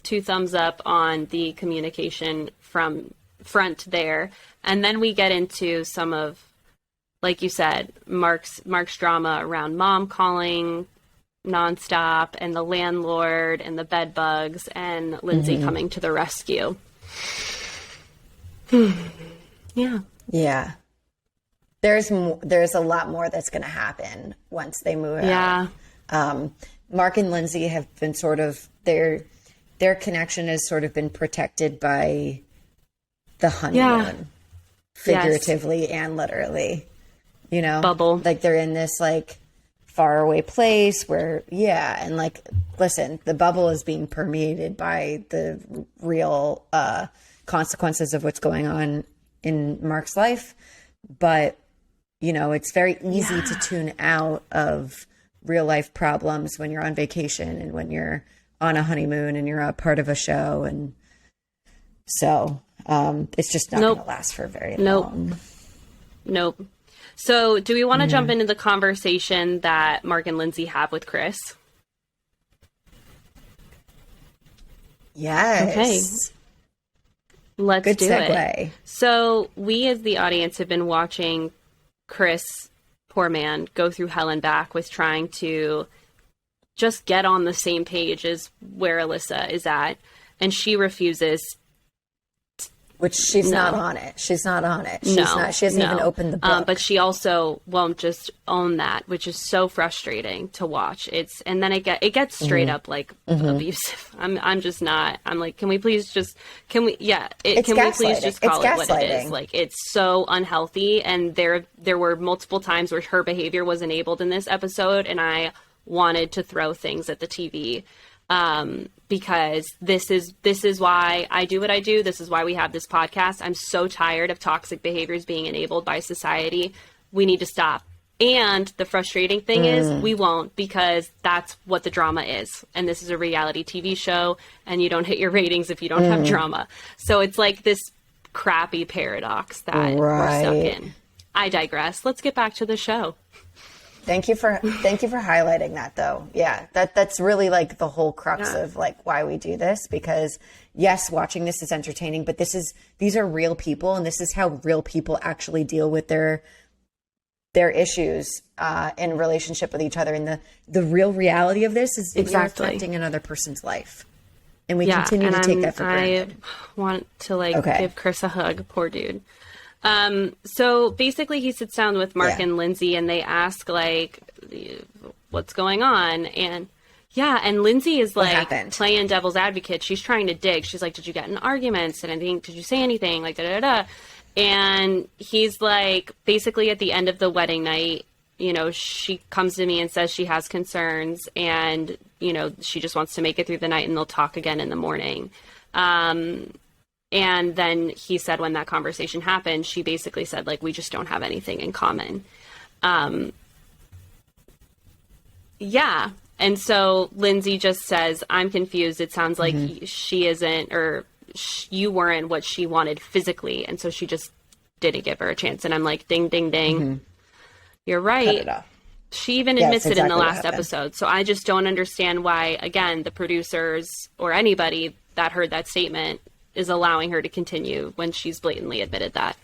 2 thumbs up on the communication from front there. And then we get into some of, like you said, Mark's drama around mom calling nonstop and the landlord and the bed bugs and Lindsay coming to the rescue. Yeah. Yeah. There's a lot more that's going to happen once they move out. Mark and Lindsay have been sort of, their connection has sort of been protected by the honeymoon, figuratively and literally, you know, bubble. Like they're in this like faraway place where, and like, listen, the bubble is being permeated by the real consequences of what's going on in Mark's life. But, you know, it's very easy to tune out of real life problems when you're on vacation and when you're on a honeymoon and you're a part of a show. And so it's just not going to last for very long. Nope. So do we want to jump into the conversation that Mark and Lindsay have with Chris? Yes. Okay. Let's Good do segue. it. So we as the audience have been watching Chris, poor man, go through hell and back with trying to just get on the same page as where Alyssa is at. And she refuses. Which she's not on it. She's not on it. She hasn't even opened the book. But she also won't just own that, which is so frustrating to watch. And then it gets straight up like abusive. I'm just not. I'm like, can we please just can we please just call it what it is? Like, it's so unhealthy. And there were multiple times where her behavior was enabled in this episode, and I wanted to throw things at the TV. Because this is why I do what I do. This is why we have this podcast. I'm so tired of toxic behaviors being enabled by society. We need to stop. And the frustrating thing is we won't, because that's what the drama is. And this is a reality TV show, and you don't hit your ratings if you don't have drama. So it's like this crappy paradox that we're stuck in. I digress. Let's get back to the show. Thank you for highlighting that, though. Yeah, that's really like the whole crux of like why we do this, because yes, watching this is entertaining, but these are real people, and this is how real people actually deal with their issues in relationship with each other. And the real reality of this is you're affecting another person's life, and we continue to take that for granted. I want to give Chris a hug, poor dude. So basically he sits down with Mark and Lindsay, and they ask like, what's going on? And Lindsay is like playing devil's advocate. She's trying to dig. She's like, did you get in arguments? And did you say anything? Like, And he's like, basically at the end of the wedding night, you know, she comes to me and says she has concerns, and, you know, she just wants to make it through the night, and they'll talk again in the morning. And then he said when that conversation happened, she basically said, like, we just don't have anything in common. And so Lindsay just says, I'm confused. It sounds like she isn't, or you weren't what she wanted physically. And so she just didn't give her a chance. And I'm like, ding, ding, ding. You're right. She even admits it in the last episode. So I just don't understand why, again, the producers or anybody that heard that statement is allowing her to continue when she's blatantly admitted that.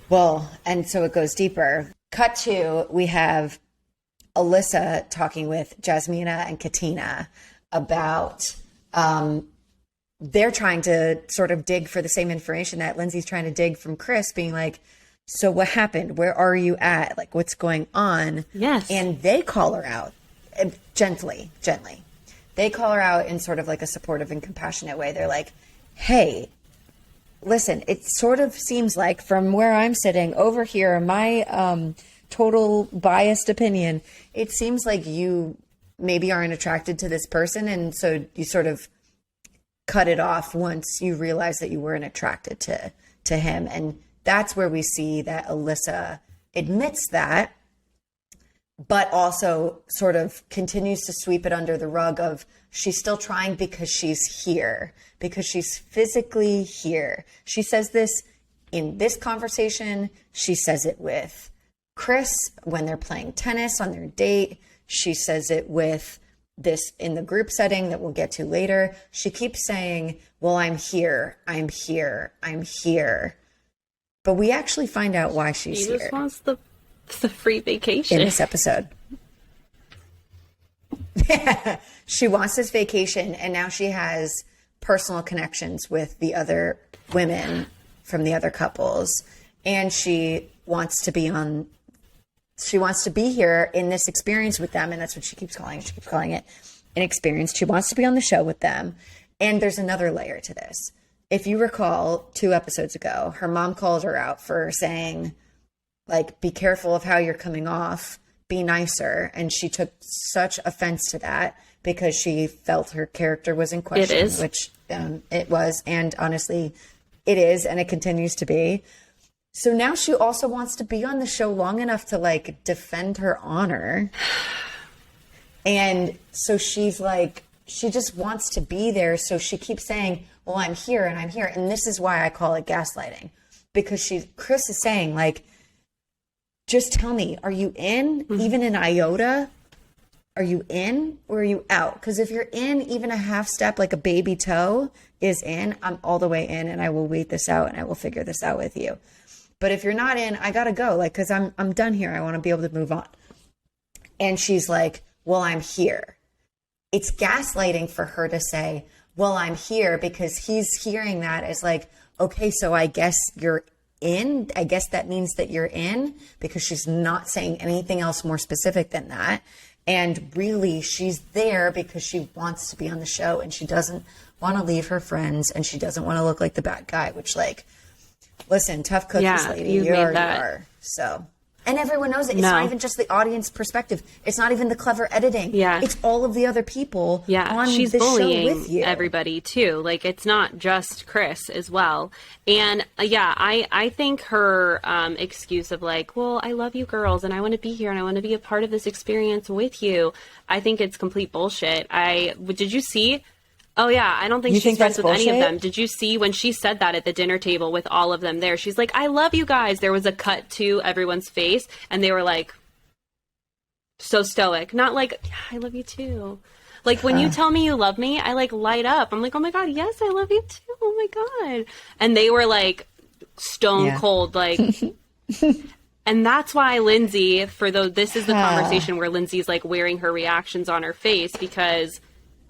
Well, and so it goes deeper. Cut to, we have Alyssa talking with Jasmina and Katina about, they're trying to sort of dig for the same information that Lindsay's trying to dig from Chris, being like, so what happened? Where are you at? Like, what's going on? Yes. And they call her out gently. They call her out in sort of like a supportive and compassionate way. They're like, hey, listen, it sort of seems like from where I'm sitting over here, my total biased opinion, it seems like you maybe aren't attracted to this person. And so you sort of cut it off once you realize that you weren't attracted to him. And that's where we see that Alyssa admits that, but also sort of continues to sweep it under the rug of she's still trying because she's here, because she's physically here. She says this in this conversation. She says it with Chris when they're playing tennis on their date. She says it with this in the group setting that we'll get to later. She keeps saying, well, I'm here. I'm here. I'm here. But we actually find out why she's here. She just wants the free vacation. In this episode. She wants this vacation, and now she has personal connections with the other women from the other couples, and she wants to be here in this experience with them, and that's what she keeps calling it. She keeps calling it an experience. She wants to be on the show with them. And there's another layer to this. If you recall 2 episodes ago, her mom called her out for saying, like, be careful of how you're coming off, be nicer. And she took such offense to that because she felt her character was in question. It is. Which it was. And honestly, it is. And it continues to be. So now she also wants to be on the show long enough to, like, defend her honor. And so she's like, she just wants to be there. So she keeps saying, well, I'm here and I'm here. And this is why I call it gaslighting. Because Chris is saying, like, just tell me, are you in even an iota? Are you in or are you out? Because if you're in even a half step, like a baby toe is in, I'm all the way in, and I will wait this out and I will figure this out with you. But if you're not in, I got to go, like, because I'm done here. I want to be able to move on. And she's like, well, I'm here. It's gaslighting for her to say, well, I'm here, because he's hearing that as like, okay, so I guess you're in. I guess that means that you're in, because she's not saying anything else more specific than that. And really, she's there because she wants to be on the show, and she doesn't want to leave her friends, and she doesn't want to look like the bad guy, which, like, listen, tough cookies, lady. You are. So, and everyone knows it. It's not even just the audience perspective. It's not even the clever editing. Yeah. It's all of the other people on she's the bullying show with you. Everybody too. Like, it's not just Chris as well. And I think her excuse of like, well, I love you girls and I want to be here and I want to be a part of this experience with you, I think it's complete bullshit. Did you see? Oh, yeah. I don't think she's friends with any of them. Did you see when she said that at the dinner table with all of them there? She's like, I love you guys. There was a cut to everyone's face, and they were like, so stoic. Not like, yeah, I love you too. Like, when you tell me you love me, I, like, light up. I'm like, oh, my God, yes, I love you too. Oh, my God. And they were, like, stone cold, like... And that's why Lindsay, this is the conversation where Lindsay's, like, wearing her reactions on her face, because...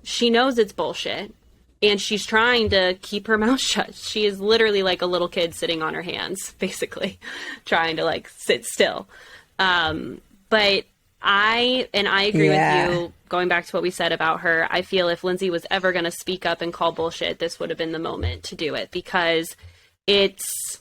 she knows it's bullshit, and she's trying to keep her mouth shut. She is literally like a little kid sitting on her hands, basically, trying to, like, sit still. But I agree with you, going back to what we said about her. I feel if Lindsay was ever going to speak up and call bullshit, this would have been the moment to do it, because it's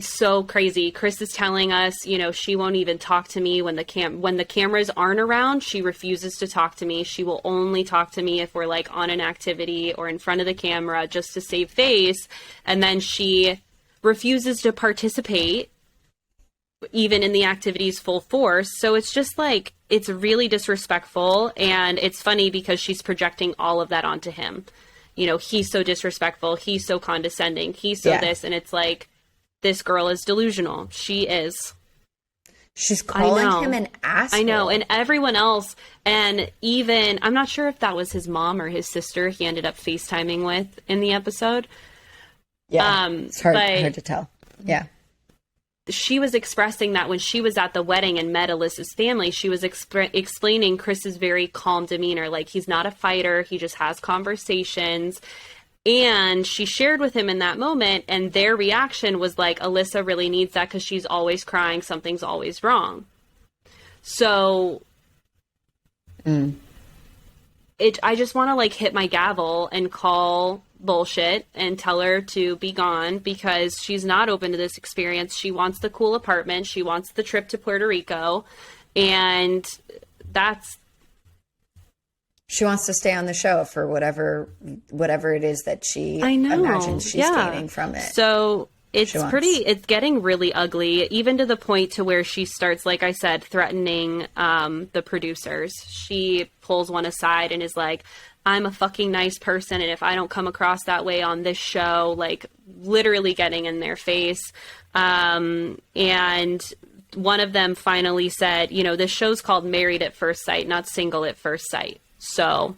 so crazy. Chris is telling us, you know, she won't even talk to me when the cameras aren't around. She refuses to talk to me. She will only talk to me if we're, like, on an activity or in front of the camera just to save face. And then she refuses to participate even in the activities full force. So it's just like, it's really disrespectful. And it's funny because she's projecting all of that onto him. You know, he's so disrespectful. He's so condescending. He's so this. And it's like, this girl is delusional. She is. She's calling him an asshole. I know. And everyone else, and even, I'm not sure if that was his mom or his sister he ended up FaceTiming with in the episode. Yeah, it's hard to tell. Yeah. She was expressing that when she was at the wedding and met Alyssa's family, she was explaining Chris's very calm demeanor. Like, he's not a fighter. He just has conversations. And she shared with him in that moment, and their reaction was like, Alyssa really needs that because she's always crying. Something's always wrong. So I just want to, like, hit my gavel and call bullshit and tell her to be gone, because she's not open to this experience. She wants the cool apartment. She wants the trip to Puerto Rico. And she wants to stay on the show for whatever it is that she imagines she's gaining from it. So it's getting really ugly, even to the point to where she starts, like I said, threatening the producers. She pulls one aside and is like, I'm a fucking nice person, and if I don't come across that way on this show, like literally getting in their face. And one of them finally said, you know, this show's called Married at First Sight, not Single at First Sight. So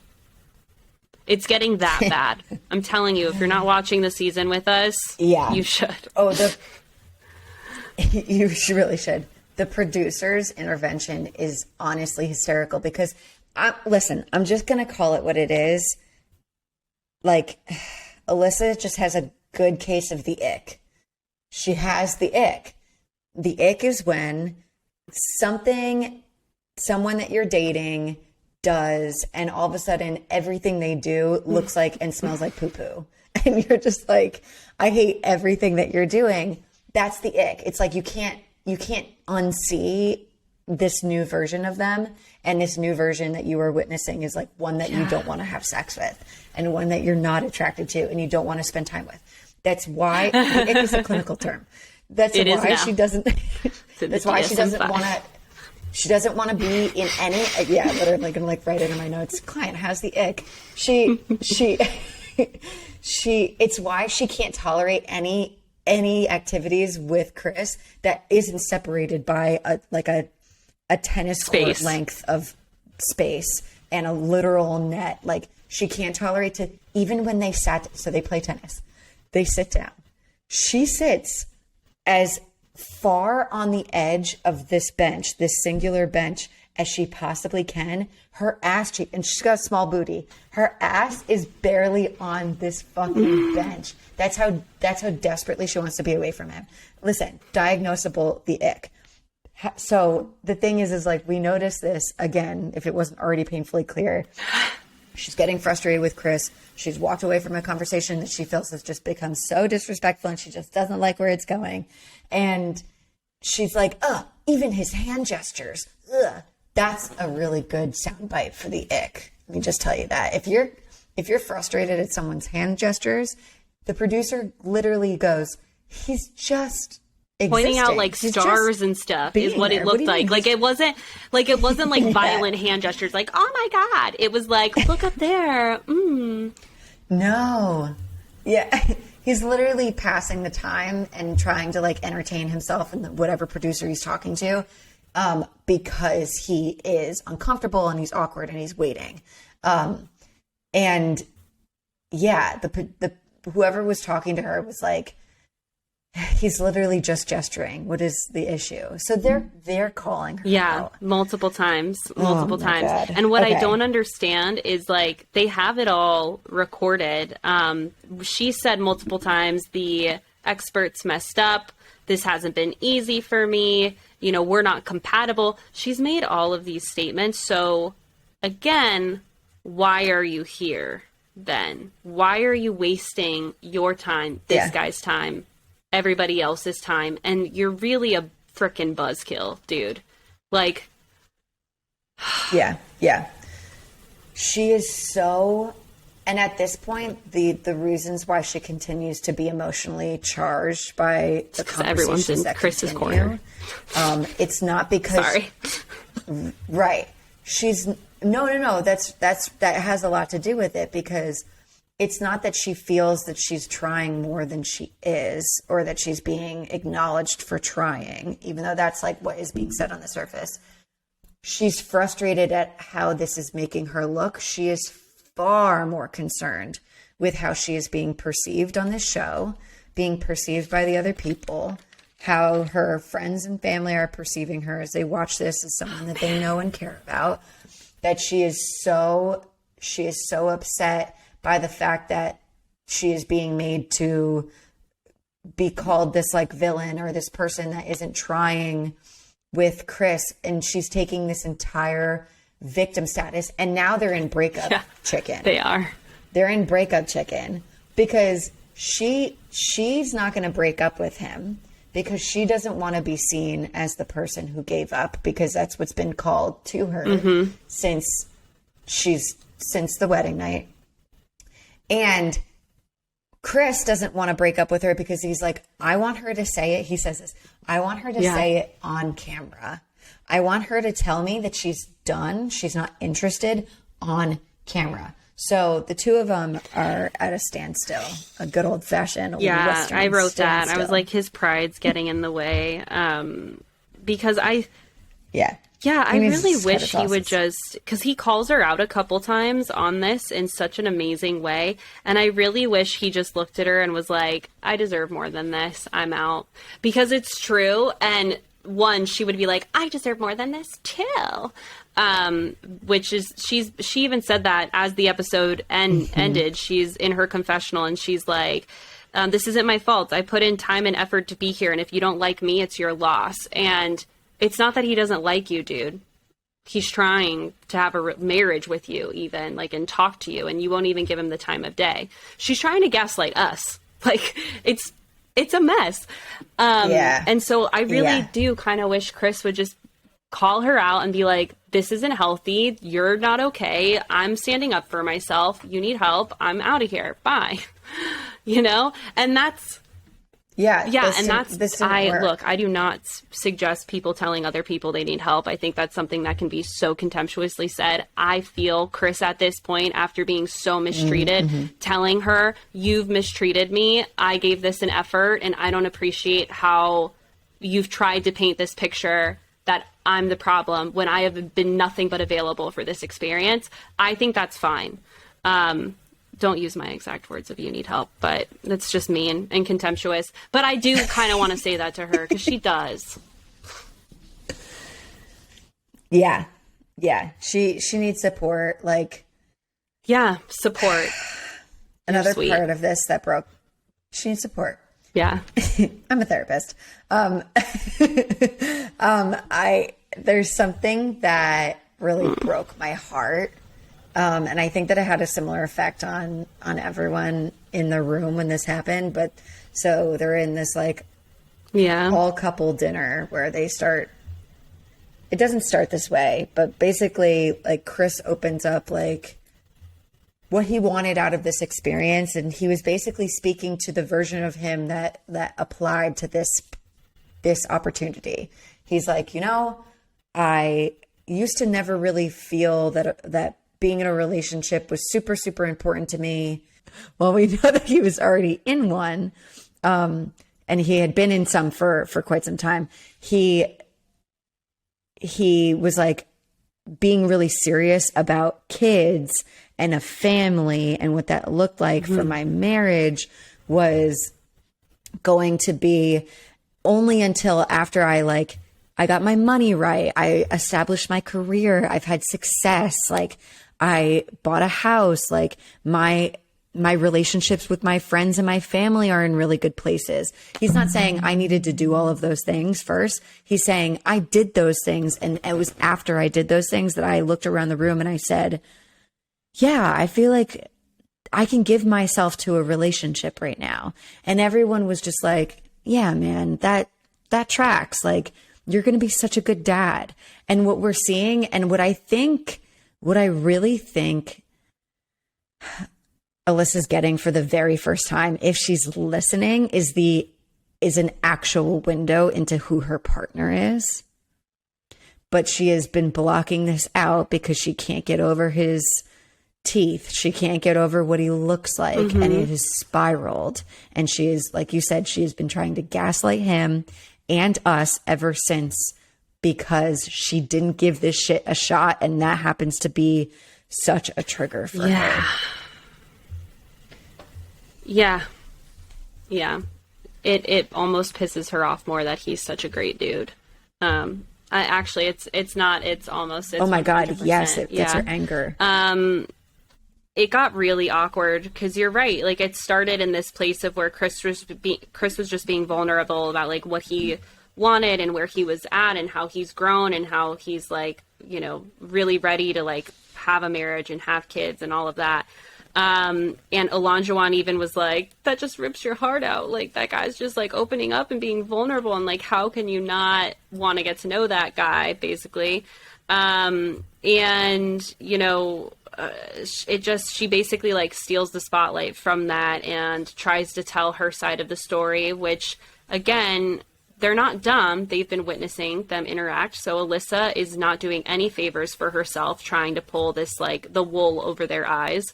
it's getting that bad. I'm telling you, if you're not watching the season with us, you should. Oh, you really should. The producer's intervention is honestly hysterical because, listen, I'm just going to call it what it is. Like, Alyssa just has a good case of the ick. She has the ick. The ick is when someone that you're dating does, and all of a sudden everything they do looks like and smells like poo-poo. And you're just like, I hate everything that you're doing. That's the ick. It's like you can't unsee this new version of them, and this new version that you are witnessing is like one that you don't want to have sex with, and one that you're not attracted to and you don't want to spend time with. That's why the ick is a clinical term. That's why she doesn't. That's why she doesn't want to. She doesn't want to be in any. Yeah, literally gonna like write it in my notes. Client has the ick. She. It's why she can't tolerate any activities with Chris that isn't separated by a tennis court length of space and a literal net. Like, she can't tolerate to, even when they play tennis, they sit down. She sits as far on the edge of this bench, this singular bench, as she possibly can. Her ass cheek, and she's got a small booty. Her ass is barely on this fucking bench. That's how desperately she wants to be away from him. Listen, diagnosable the ick. So the thing is like, we noticed this again, if it wasn't already painfully clear. She's getting frustrated with Chris. She's walked away from a conversation that she feels has just become so disrespectful, and she just doesn't like where it's going. And she's like, even his hand gestures. That's a really good soundbite for the ick. Let me just tell you that. If you're frustrated at someone's hand gestures, the producer literally goes, he's just existing. Pointing out like stars and stuff is what it looked like. Like it wasn't like violent hand gestures. Like, oh my God. It was like, look up there. No. Yeah. He's literally passing the time and trying to like entertain himself and whatever producer he's talking to, because he is uncomfortable and he's awkward and he's waiting. And yeah, the whoever was talking to her was like, he's literally just gesturing. What is the issue? So they're calling her out. multiple times. God. And what I don't understand is like, they have it all recorded. She said multiple times, the experts messed up. This hasn't been easy for me. You know, we're not compatible. She's made all of these statements. So again, why are you here then? Why are you wasting your time, this guy's time, everybody else's time? And you're really a frickin' buzzkill, dude. Like, yeah. She is so, and at this point, the reasons why she continues to be emotionally charged by the everyone's in Chris's corner. It's not because, sorry, right? She's no. That has a lot to do with it, because it's not that she feels that she's trying more than she is, or that she's being acknowledged for trying, even though that's like what is being said on the surface. She's frustrated at how this is making her look. She is far more concerned with how she is being perceived on this show, being perceived by the other people, how her friends and family are perceiving her as they watch this as someone that they know and care about. That she is so upset by the fact that she is being made to be called this like villain, or this person that isn't trying with Chris, and she's taking this entire victim status, and now they're in breakup chicken. They're in breakup chicken because she's not going to break up with him, because she doesn't want to be seen as the person who gave up, because that's what's been called to her since the wedding night. And Chris doesn't want to break up with her because he's like, I want her to say it. He says this, I want her to say it on camera. I want her to tell me that she's done. She's not interested on camera. So the two of them are at a standstill, a good old fashioned old Western I wrote that. standstill. I was like, his pride's getting in the way. Because I really wish he would just, because he calls her out a couple times on this in such an amazing way. And I really wish he just looked at her and was like, I deserve more than this. I'm out. Because it's true. And one, she would be like, I deserve more than this too. Which is, she even said that as the episode ended. She's in her confessional and she's like, this isn't my fault. I put in time and effort to be here. And if you don't like me, it's your loss. And it's not that he doesn't like you, dude. He's trying to have a marriage with you even, like, and talk to you, and you won't even give him the time of day. She's trying to gaslight us. Like, it's a mess. And so I really do kind of wish Chris would just call her out and be like, this isn't healthy. You're not okay. I'm standing up for myself. You need help. I'm out of here. Bye. You know? And that's... I do not suggest people telling other people they need help. I think that's something that can be so contemptuously said. I feel Chris at this point, after being so mistreated, telling her, you've mistreated me. I gave this an effort and I don't appreciate how you've tried to paint this picture that I'm the problem when I have been nothing but available for this experience. I think that's fine. Don't use my exact words if you need help, but that's just mean and contemptuous. But I do kind of want to say that to her because she does. Yeah. She needs support. Like, support. Another part of this that broke. She needs support. Yeah. I'm a therapist. There's something that really broke my heart. And I think that it had a similar effect on everyone in the room when this happened. But so they're in this like all couple dinner where they start, it doesn't start this way, but basically like Chris opens up like what he wanted out of this experience. And he was basically speaking to the version of him that applied to this opportunity. He's like, you know, I used to never really feel that being in a relationship was super, super important to me. Well, we know that he was already in one, and he had been in some for quite some time. He was like being really serious about kids and a family, and what that looked like for my marriage was going to be only until after I got my money right. I established my career. I've had success. Like, I bought a house. Like, my relationships with my friends and my family are in really good places. He's not saying I needed to do all of those things first. He's saying I did those things. And it was after I did those things that I looked around the room and I said, yeah, I feel like I can give myself to a relationship right now. And everyone was just like, yeah, man, that tracks. Like, you're going to be such a good dad. And what we're seeing, and what I really think Alyssa's getting for the very first time, if she's listening, is an actual window into who her partner is. But she has been blocking this out because she can't get over his teeth. She can't get over what he looks like. And it has spiraled. And she is, like you said, she has been trying to gaslight him and us ever since, because she didn't give this shit a shot. And that happens to be such a trigger for her. Yeah. It almost pisses her off more that he's such a great dude. It's almost. Oh my 100%. God. Yes. It gets her anger. It got really awkward because you're right. Like, it started in this place of where Chris was just being vulnerable about like what he wanted and where he was at and how he's grown and how he's like, you know, really ready to like have a marriage and have kids and all of that. And Elanjuan even was like, that just rips your heart out. Like, that guy's just like opening up and being vulnerable. And like, how can you not want to get to know that guy, basically? And, you know, she basically like steals the spotlight from that and tries to tell her side of the story, which again, they're not dumb. They've been witnessing them interact. So Alyssa is not doing any favors for herself, trying to pull this, like, the wool over their eyes,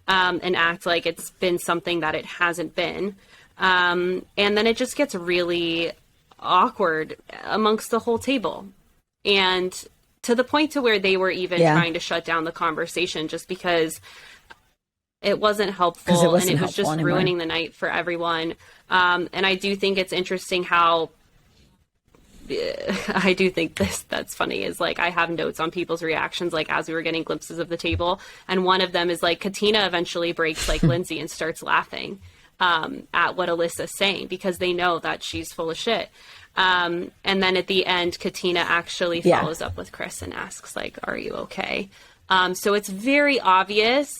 and act like it's been something that it hasn't been. And then it just gets really awkward amongst the whole table. And to the point to where they were even trying to shut down the conversation just because it wasn't helpful, and it was just ruining the night for everyone. And I do think it's interesting how I do think that's funny is, like, I have notes on people's reactions, like, as we were getting glimpses of the table. And one of them is, like, Katina eventually breaks, like, Lindsay and starts laughing at what Alyssa's saying because they know that she's full of shit. And then at the end, Katina actually follows up with Chris and asks, like, are you okay? So it's very obvious.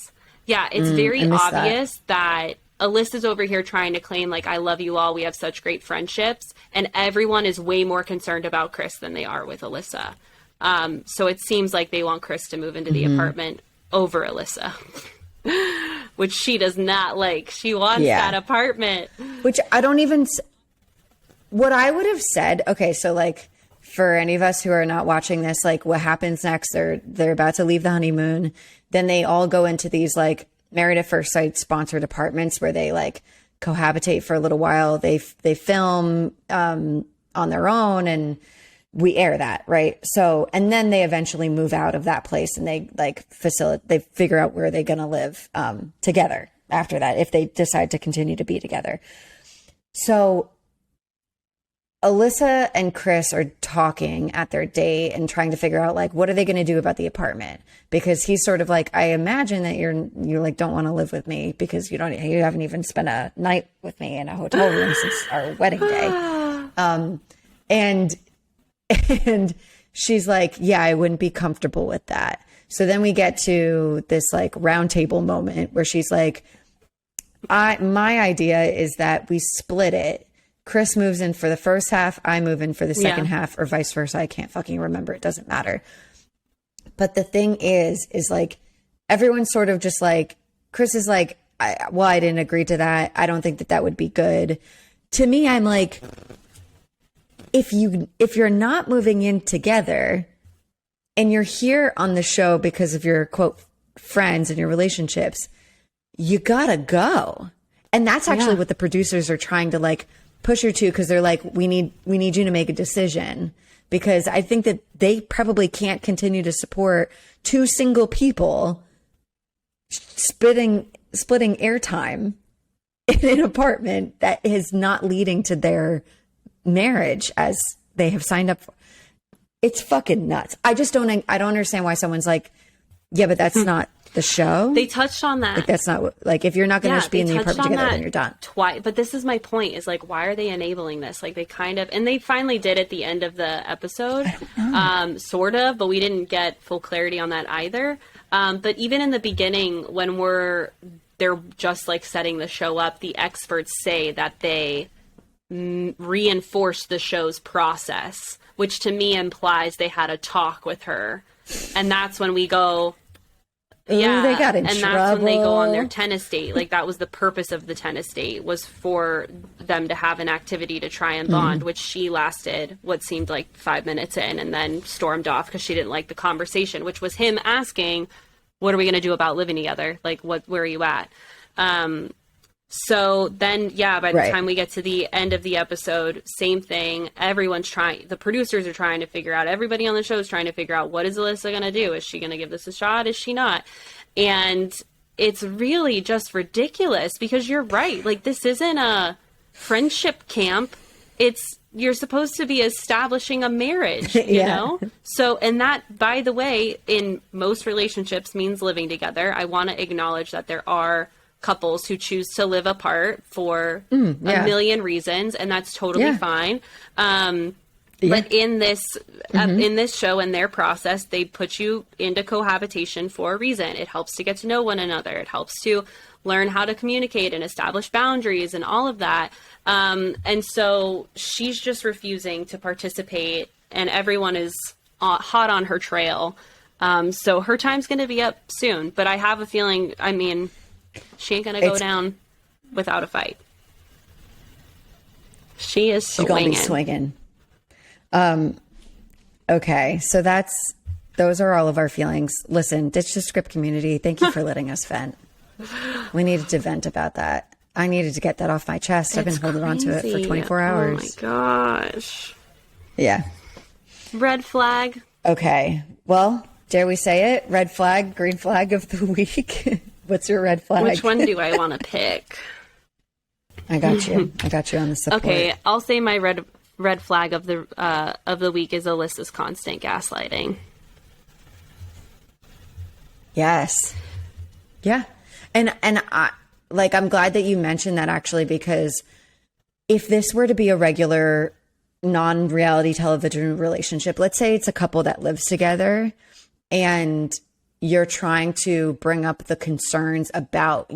Yeah, it's very obvious that Alyssa's over here trying to claim, like, I love you all, we have such great friendships, and everyone is way more concerned about Chris than they are with Alyssa. So it seems like they want Chris to move into the apartment over Alyssa, which she does not like. She wants that apartment. Which I don't even... What I would have said, okay, so, like, for any of us who are not watching this, like, what happens next, they're about to leave the honeymoon. Then they all go into these, like, Married at First Sight sponsored apartments where they, like, cohabitate for a little while. They film on their own, and we air that, right? So, and then they eventually move out of that place, and they, like, they figure out where they're going to live together after that, if they decide to continue to be together. So Alyssa and Chris are talking at their date and trying to figure out, like, what are they going to do about the apartment? Because he's sort of like, I imagine that you like don't want to live with me because you haven't even spent a night with me in a hotel room since our wedding day. And she's like, yeah, I wouldn't be comfortable with that. So then we get to this, like, round table moment where she's like, my idea is that we split it. Chris moves in for the first half, I move in for the second half, or vice versa. I can't fucking remember. It doesn't matter. But the thing is like, everyone's sort of just like, Chris is like, I didn't agree to that. I don't think that would be good. To me, I'm like, if you're not moving in together and you're here on the show because of your, quote, friends and your relationships, you gotta go. And that's actually what the producers are trying to, like, push her to, because they're like, we need you to make a decision, because I think that they probably can't continue to support two single people splitting airtime in an apartment that is not leading to their marriage as they have signed up for. It's fucking nuts. I don't understand why someone's like, yeah, but that's not the show. They touched on that. Like, that's not what, like, if you're not going to be in the apartment together, then you're done. Twice. But this is my point, is, like, why are they enabling this? Like, they kind of, and they finally did at the end of the episode, sort of, but we didn't get full clarity on that either. But even in the beginning, when they're just, like, setting the show up, the experts say that they reinforced the show's process, which to me implies they had a talk with her. And that's when we go, yeah, they got in and trouble. That's when they go on their tennis date. Like, that was the purpose of the tennis date, was for them to have an activity to try and bond, which she lasted what seemed like 5 minutes in, and then stormed off because she didn't like the conversation, which was him asking, what are we going to do about living together? Like, where are you at? So then, by the time we get to the end of the episode, same thing. The producers are trying to figure out, everybody on the show is trying to figure out, what is Alyssa going to do? Is she going to give this a shot? Is she not? And it's really just ridiculous, because you're right. Like, this isn't a friendship camp. You're supposed to be establishing a marriage, you know? So, and that, by the way, in most relationships means living together. I want to acknowledge that there are couples who choose to live apart for a million reasons, and that's totally fine. But in this show and their process, they put you into cohabitation for a reason. It helps to get to know one another. It helps to learn how to communicate and establish boundaries and all of that. And so she's just refusing to participate, and everyone is hot on her trail. So her time's going to be up soon, but I have a feeling, she ain't going to go down without a fight. She is She's gonna be swinging. Okay, so those are all of our feelings. Listen, Ditch the Script community, thank you for letting us vent. We needed to vent about that. I needed to get that off my chest. I've been holding on to it for 24 hours. Oh my gosh. Yeah. Red flag. Okay. Well, dare we say it? Red flag, green flag of the week. What's your red flag? Which one do I want to pick? I got you. I got you on the support. Okay, I'll say my red flag of the week is Alyssa's constant gaslighting. Yes. Yeah. And I'm glad that you mentioned that, actually, because if this were to be a regular non-reality television relationship, let's say it's a couple that lives together and you're trying to bring up the concerns about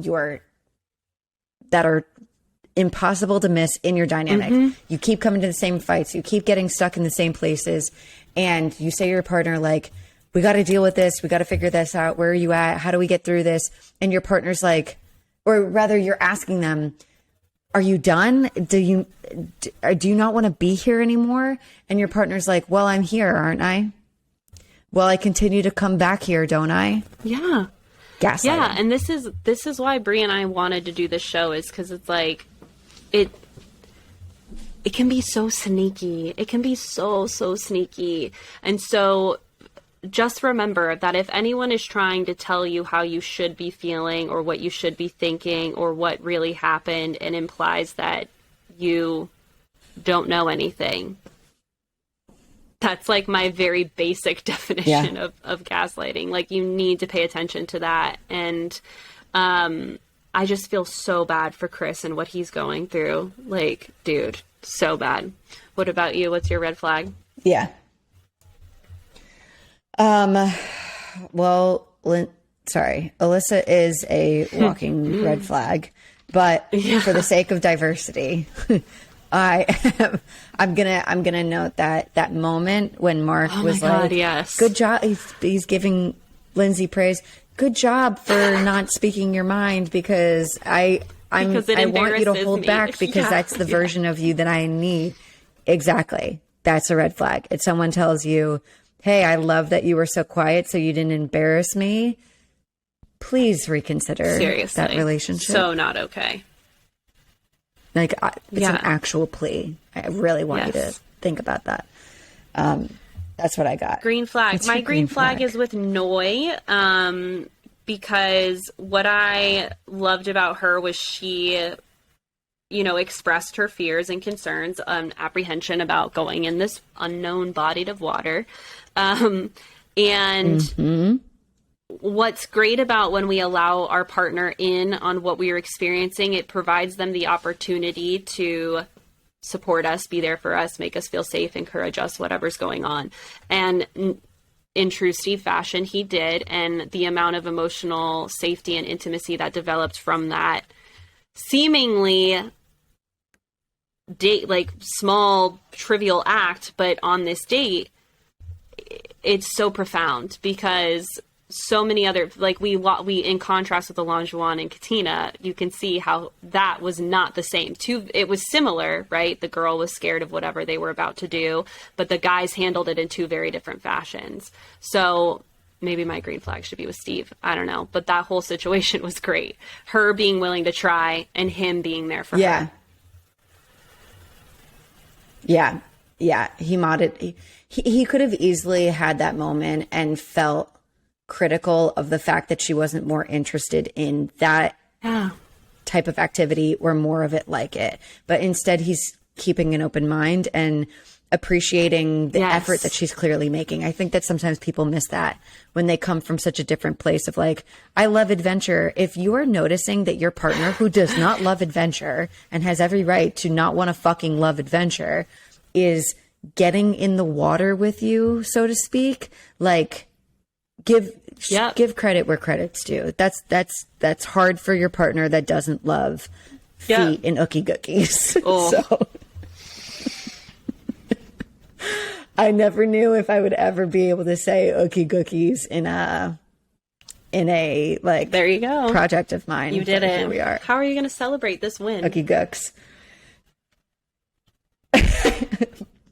that are impossible to miss in your dynamic. Mm-hmm. You keep coming to the same fights. You keep getting stuck in the same places. And you say to your partner, like, we got to deal with this. We got to figure this out. Where are you at? How do we get through this? And your partner's like, or rather you're asking them, are you done? Do you not want to be here anymore? And your partner's like, well, I'm here, aren't I? Well, I continue to come back here, don't I? Yeah. Gaslighting. Yeah. And this is why Brie and I wanted to do this show, is because it's like, it can be so sneaky. It can be so sneaky. And so just remember that if anyone is trying to tell you how you should be feeling or what you should be thinking or what really happened and implies that you don't know anything, that's like my very basic definition of gaslighting. Like, you need to pay attention to that. And I just feel so bad for Chris and what he's going through. Like, dude, so bad. What about you? What's your red flag? Yeah. Well, sorry, Alyssa is a walking red flag, but for the sake of diversity, I'm gonna note that moment when Mark was like, yes, good job. He's giving Lindsay praise. Good job for not speaking your mind, because I want you to hold back, because that's the version of you that I need. Exactly. That's a red flag. If someone tells you, hey, I love that you were so quiet so you didn't embarrass me, please reconsider that relationship. So not okay. Like, it's an actual plea. I really want you to think about that. That's what I got. Green flag. My green flag is with Noi, because what I loved about her was she, expressed her fears and concerns, apprehension about going in this unknown body of water. And what's great about when we allow our partner in on what we are experiencing, it provides them the opportunity to support us, be there for us, make us feel safe, encourage us, whatever's going on. And in true Steve fashion, he did. And the amount of emotional safety and intimacy that developed from that seemingly like small trivial act, but on this date, it's so profound, because so many other, like we in contrast with the Lonjuan and Katina, you can see how that was not the same. It was similar, right? The girl was scared of whatever they were about to do, but the guys handled it in two very different fashions. So maybe my green flag should be with Steve. I don't know. But that whole situation was great. Her being willing to try and him being there for her. Yeah. Yeah. He could have easily had that moment and felt critical of the fact that she wasn't more interested in that type of activity or more of it like it. But instead, he's keeping an open mind and appreciating the effort that she's clearly making. I think that sometimes people miss that when they come from such a different place of like, I love adventure. If you are noticing that your partner who does not love adventure and has every right to not want to fucking love adventure is getting in the water with you, so to speak, like, give credit where credit's due. That's hard for your partner that doesn't love feet and ookie gookies. Oh. So I never knew if I would ever be able to say ookie gookies in a like, there you go, project of mine. You did it. Here we are. How are you going to celebrate this win? Ookie gooks.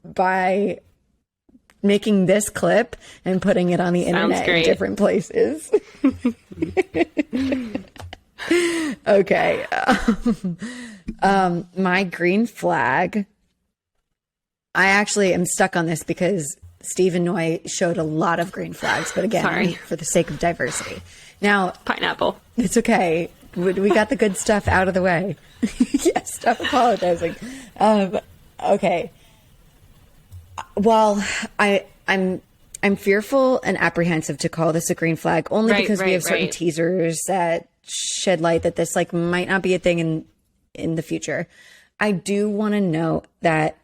by making this clip and putting it on the internet in different places. Okay. My green flag. I actually am stuck on this because Steve and Noy showed a lot of green flags, but again, for the sake of diversity. Now, pineapple. It's okay. We got the good stuff out of the way. Yes, stop apologizing. Okay. Well, I'm fearful and apprehensive to call this a green flag only because we have certain teasers that shed light that this like might not be a thing in the future. I do want to note that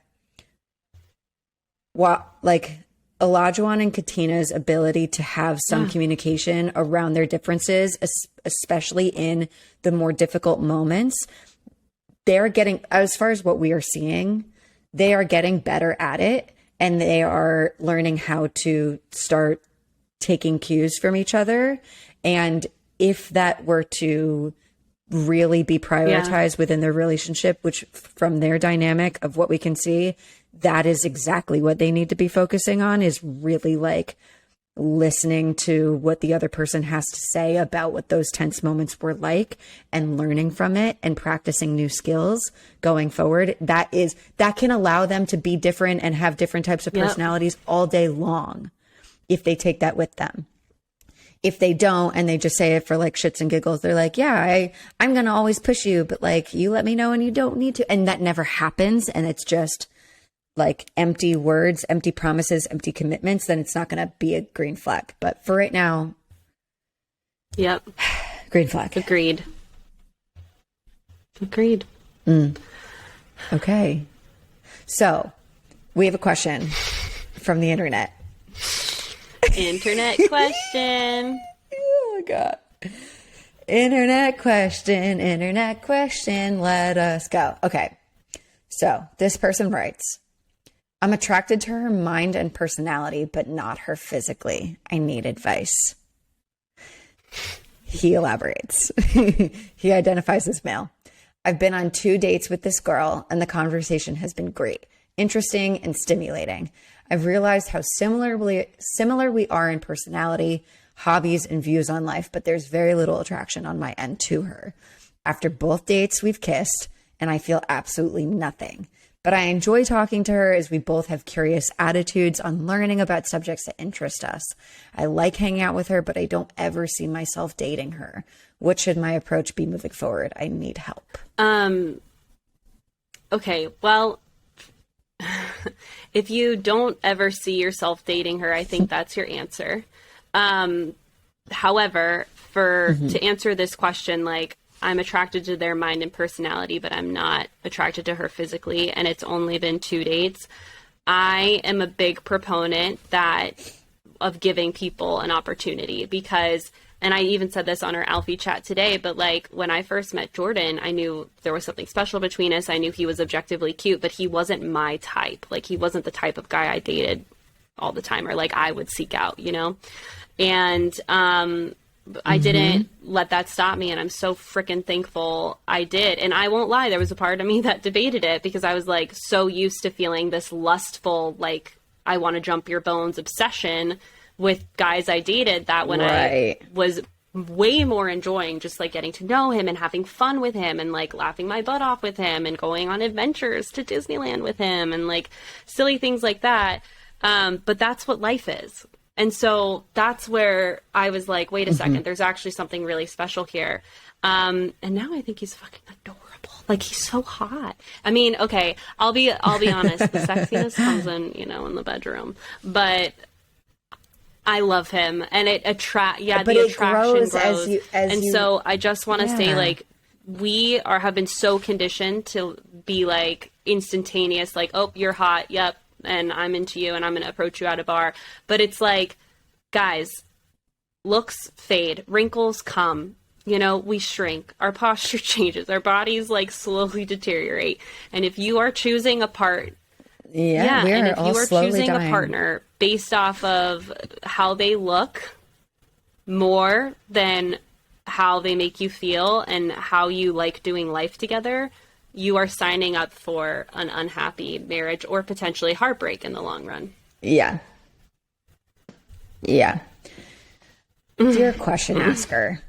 like Olajuwon and Katina's ability to have some communication around their differences, especially in the more difficult moments, they're getting, as far as what we are seeing, they are getting better at it, and they are learning how to start taking cues from each other. And if that were to really be prioritized within their relationship, which from their dynamic of what we can see, that is exactly what they need to be focusing on, is really like listening to what the other person has to say about what those tense moments were like and learning from it and practicing new skills going forward. That can allow them to be different and have different types of personalities all day long if they take that with them. If they don't, and they just say it for like shits and giggles, they're like, yeah, I'm going to always push you, but like, you let me know when you don't need to. And that never happens. And it's just like empty words, empty promises, empty commitments, then it's not going to be a green flag. But for right now. Yep. Green flag. Agreed. Okay. So we have a question from the internet. Internet question. Oh my God. Internet question. Let us go. Okay. So this person writes, I'm attracted to her mind and personality, but not her physically. I need advice. He elaborates. He identifies as male. I've been on 2 dates with this girl, and the conversation has been great, interesting, and stimulating. I've realized how similar we are in personality, hobbies, and views on life, but there's very little attraction on my end to her. After both dates, we've kissed, and I feel absolutely nothing. But I enjoy talking to her as we both have curious attitudes on learning about subjects that interest us. I like hanging out with her, but I don't ever see myself dating her. What should my approach be moving forward? I need help. Okay, well, if you don't ever see yourself dating her, I think that's your answer. However, to answer this question, like, I'm attracted to their mind and personality, but I'm not attracted to her physically, and it's only been 2 dates. I am a big proponent of giving people an opportunity because, and I even said this on our Alfie chat today, but like when I first met Jordan, I knew there was something special between us. I knew he was objectively cute, but he wasn't my type. Like he wasn't the type of guy I dated all the time or like I would seek out, you know? And, I didn't let that stop me, and I'm so freaking thankful I did. And I won't lie, there was a part of me that debated it because I was like so used to feeling this lustful, like I want to jump your bones obsession with guys I dated that when I was way more enjoying just like getting to know him and having fun with him and like laughing my butt off with him and going on adventures to Disneyland with him and like silly things like that. But that's what life is. And so that's where I was like, wait a second, there's actually something really special here. And now I think he's fucking adorable. Like he's so hot. I mean, okay, I'll be honest. The sexiness comes in the bedroom, but I love him and the attraction grows. So I just want to say like, we have been so conditioned to be like instantaneous, like, oh, you're hot. Yep. And I'm into you and I'm going to approach you at a bar. But it's like, guys, looks fade, wrinkles come, we shrink, our posture changes, our bodies like slowly deteriorate. And if you are choosing a partner based off of how they look more than how they make you feel and how you like doing life together, you are signing up for an unhappy marriage or potentially heartbreak in the long run. Yeah. Yeah. Dear question asker,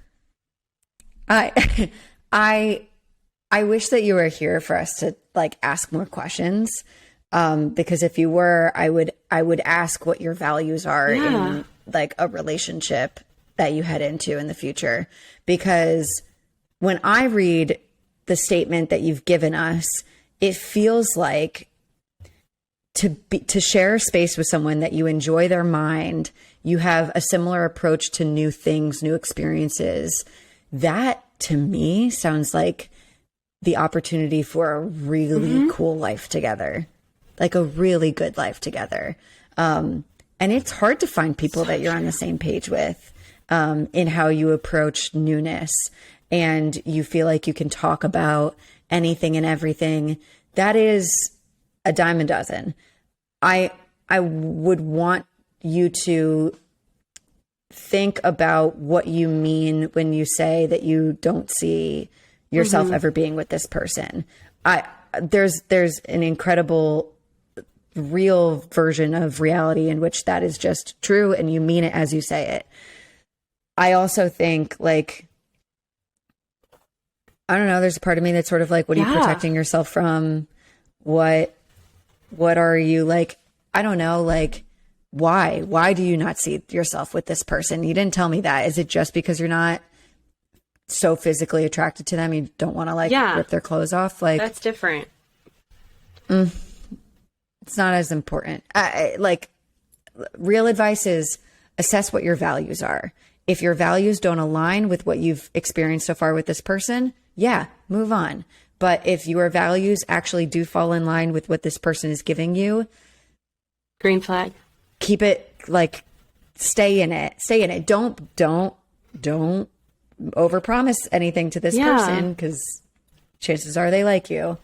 I wish that you were here for us to like ask more questions. Because if you were, I would ask what your values are in like a relationship that you head into in the future. Because when I read the statement that you've given us, it feels like to share space with someone that you enjoy their mind, you have a similar approach to new things, new experiences. That to me sounds like the opportunity for a really cool life together, like a really good life together. And it's hard to find people that you're on the same page with in how you approach newness, and you feel like you can talk about anything and everything. That is a dime a dozen. I would want you to think about what you mean when you say that you don't see yourself ever being with this person. There's an incredible real version of reality in which that is just true, and you mean it as you say it. I also think, like, I don't know, there's a part of me that's sort of like, what are you protecting yourself from? What are you, like, I don't know, like, why do you not see yourself with this person? You didn't tell me that. Is it just because you're not so physically attracted to them, you don't want to like rip their clothes off? Like, that's different. It's not as important. Like, real advice is assess what your values are. If your values don't align with what you've experienced so far with this person, move on. But if your values actually do fall in line with what this person is giving you, green flag. Keep it, like, stay in it. Don't overpromise anything to this person, because chances are they like you.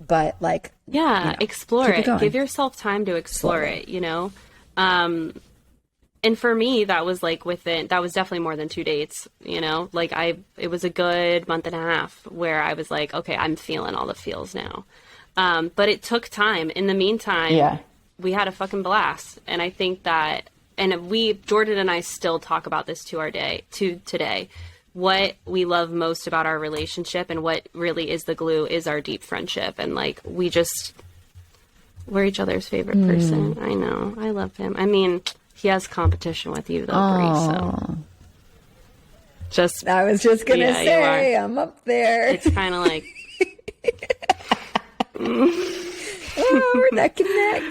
But, like, explore it. Give yourself time to explore it, you know? And for me, that was like that was definitely more than 2 dates, you know? Like, it was a good month and a half where I was like, okay, I'm feeling all the feels now. But it took time. In the meantime, we had a fucking blast. And I think that, and Jordan and I still talk about this to today. What we love most about our relationship and what really is the glue is our deep friendship. And, like, we're each other's favorite person. I know. I love him. I mean, he has competition with you, though, Brie, so. I was just going to say, I'm up there. It's kind of like. We're neck and neck.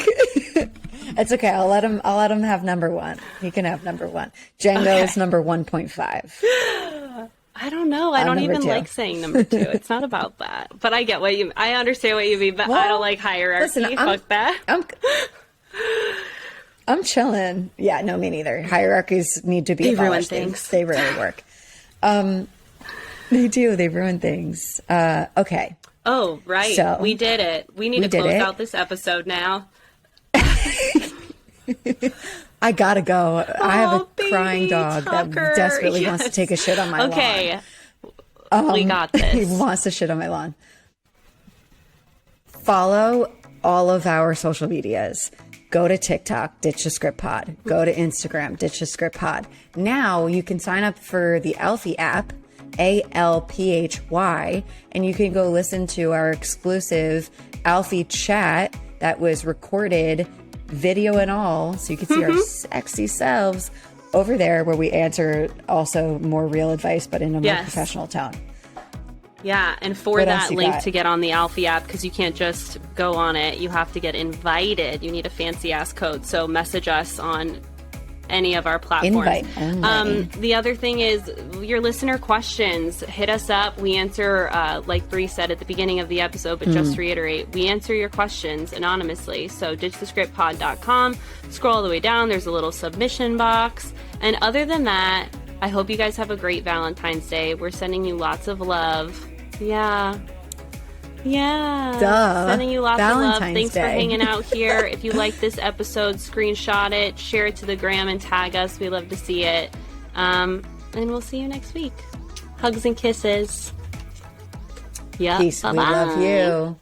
It's okay. I'll let him have number one. He can have number one. Django is number 1.5. I don't know. I don't even like saying number 2. It's not about that. But I get I understand what you mean, but I don't like hierarchy. Listen, fuck that. I'm chilling. Yeah, no, me neither. Hierarchies need to be abolished. They rarely work. They do. They ruin things. Okay. Oh, right. So, we did it. We need to close out this episode now. I gotta go. I have a crying dog that desperately wants to take a shit on my lawn. We got this. He wants to shit on my lawn. Follow all of our social medias. Go to TikTok, Ditch the Script Pod. Go to Instagram, Ditch the Script Pod. Now you can sign up for the Alfie app, ALPHY, and you can go listen to our exclusive Alfie chat that was recorded, video and all, so you can see our sexy selves over there, where we answer also more real advice, but in a more professional tone. Yeah, and for that link to get on the Alfie app, because you can't just go on it, you have to get invited. You need a fancy ass code. So message us on any of our platforms. The other thing is your listener questions. Hit us up. We answer, like Bree said at the beginning of the episode, but just to reiterate, we answer your questions anonymously. So ditchthescriptpod.com. Scroll all the way down. There's a little submission box. And other than that, I hope you guys have a great Valentine's Day. We're sending you lots of love. Yeah. Sending you lots of love. Thanks for hanging out here. If you like this episode, screenshot it, share it to the gram, and tag us. We love to see it. And we'll see you next week. Hugs and kisses. Yeah. Peace. Bye-bye. We love you.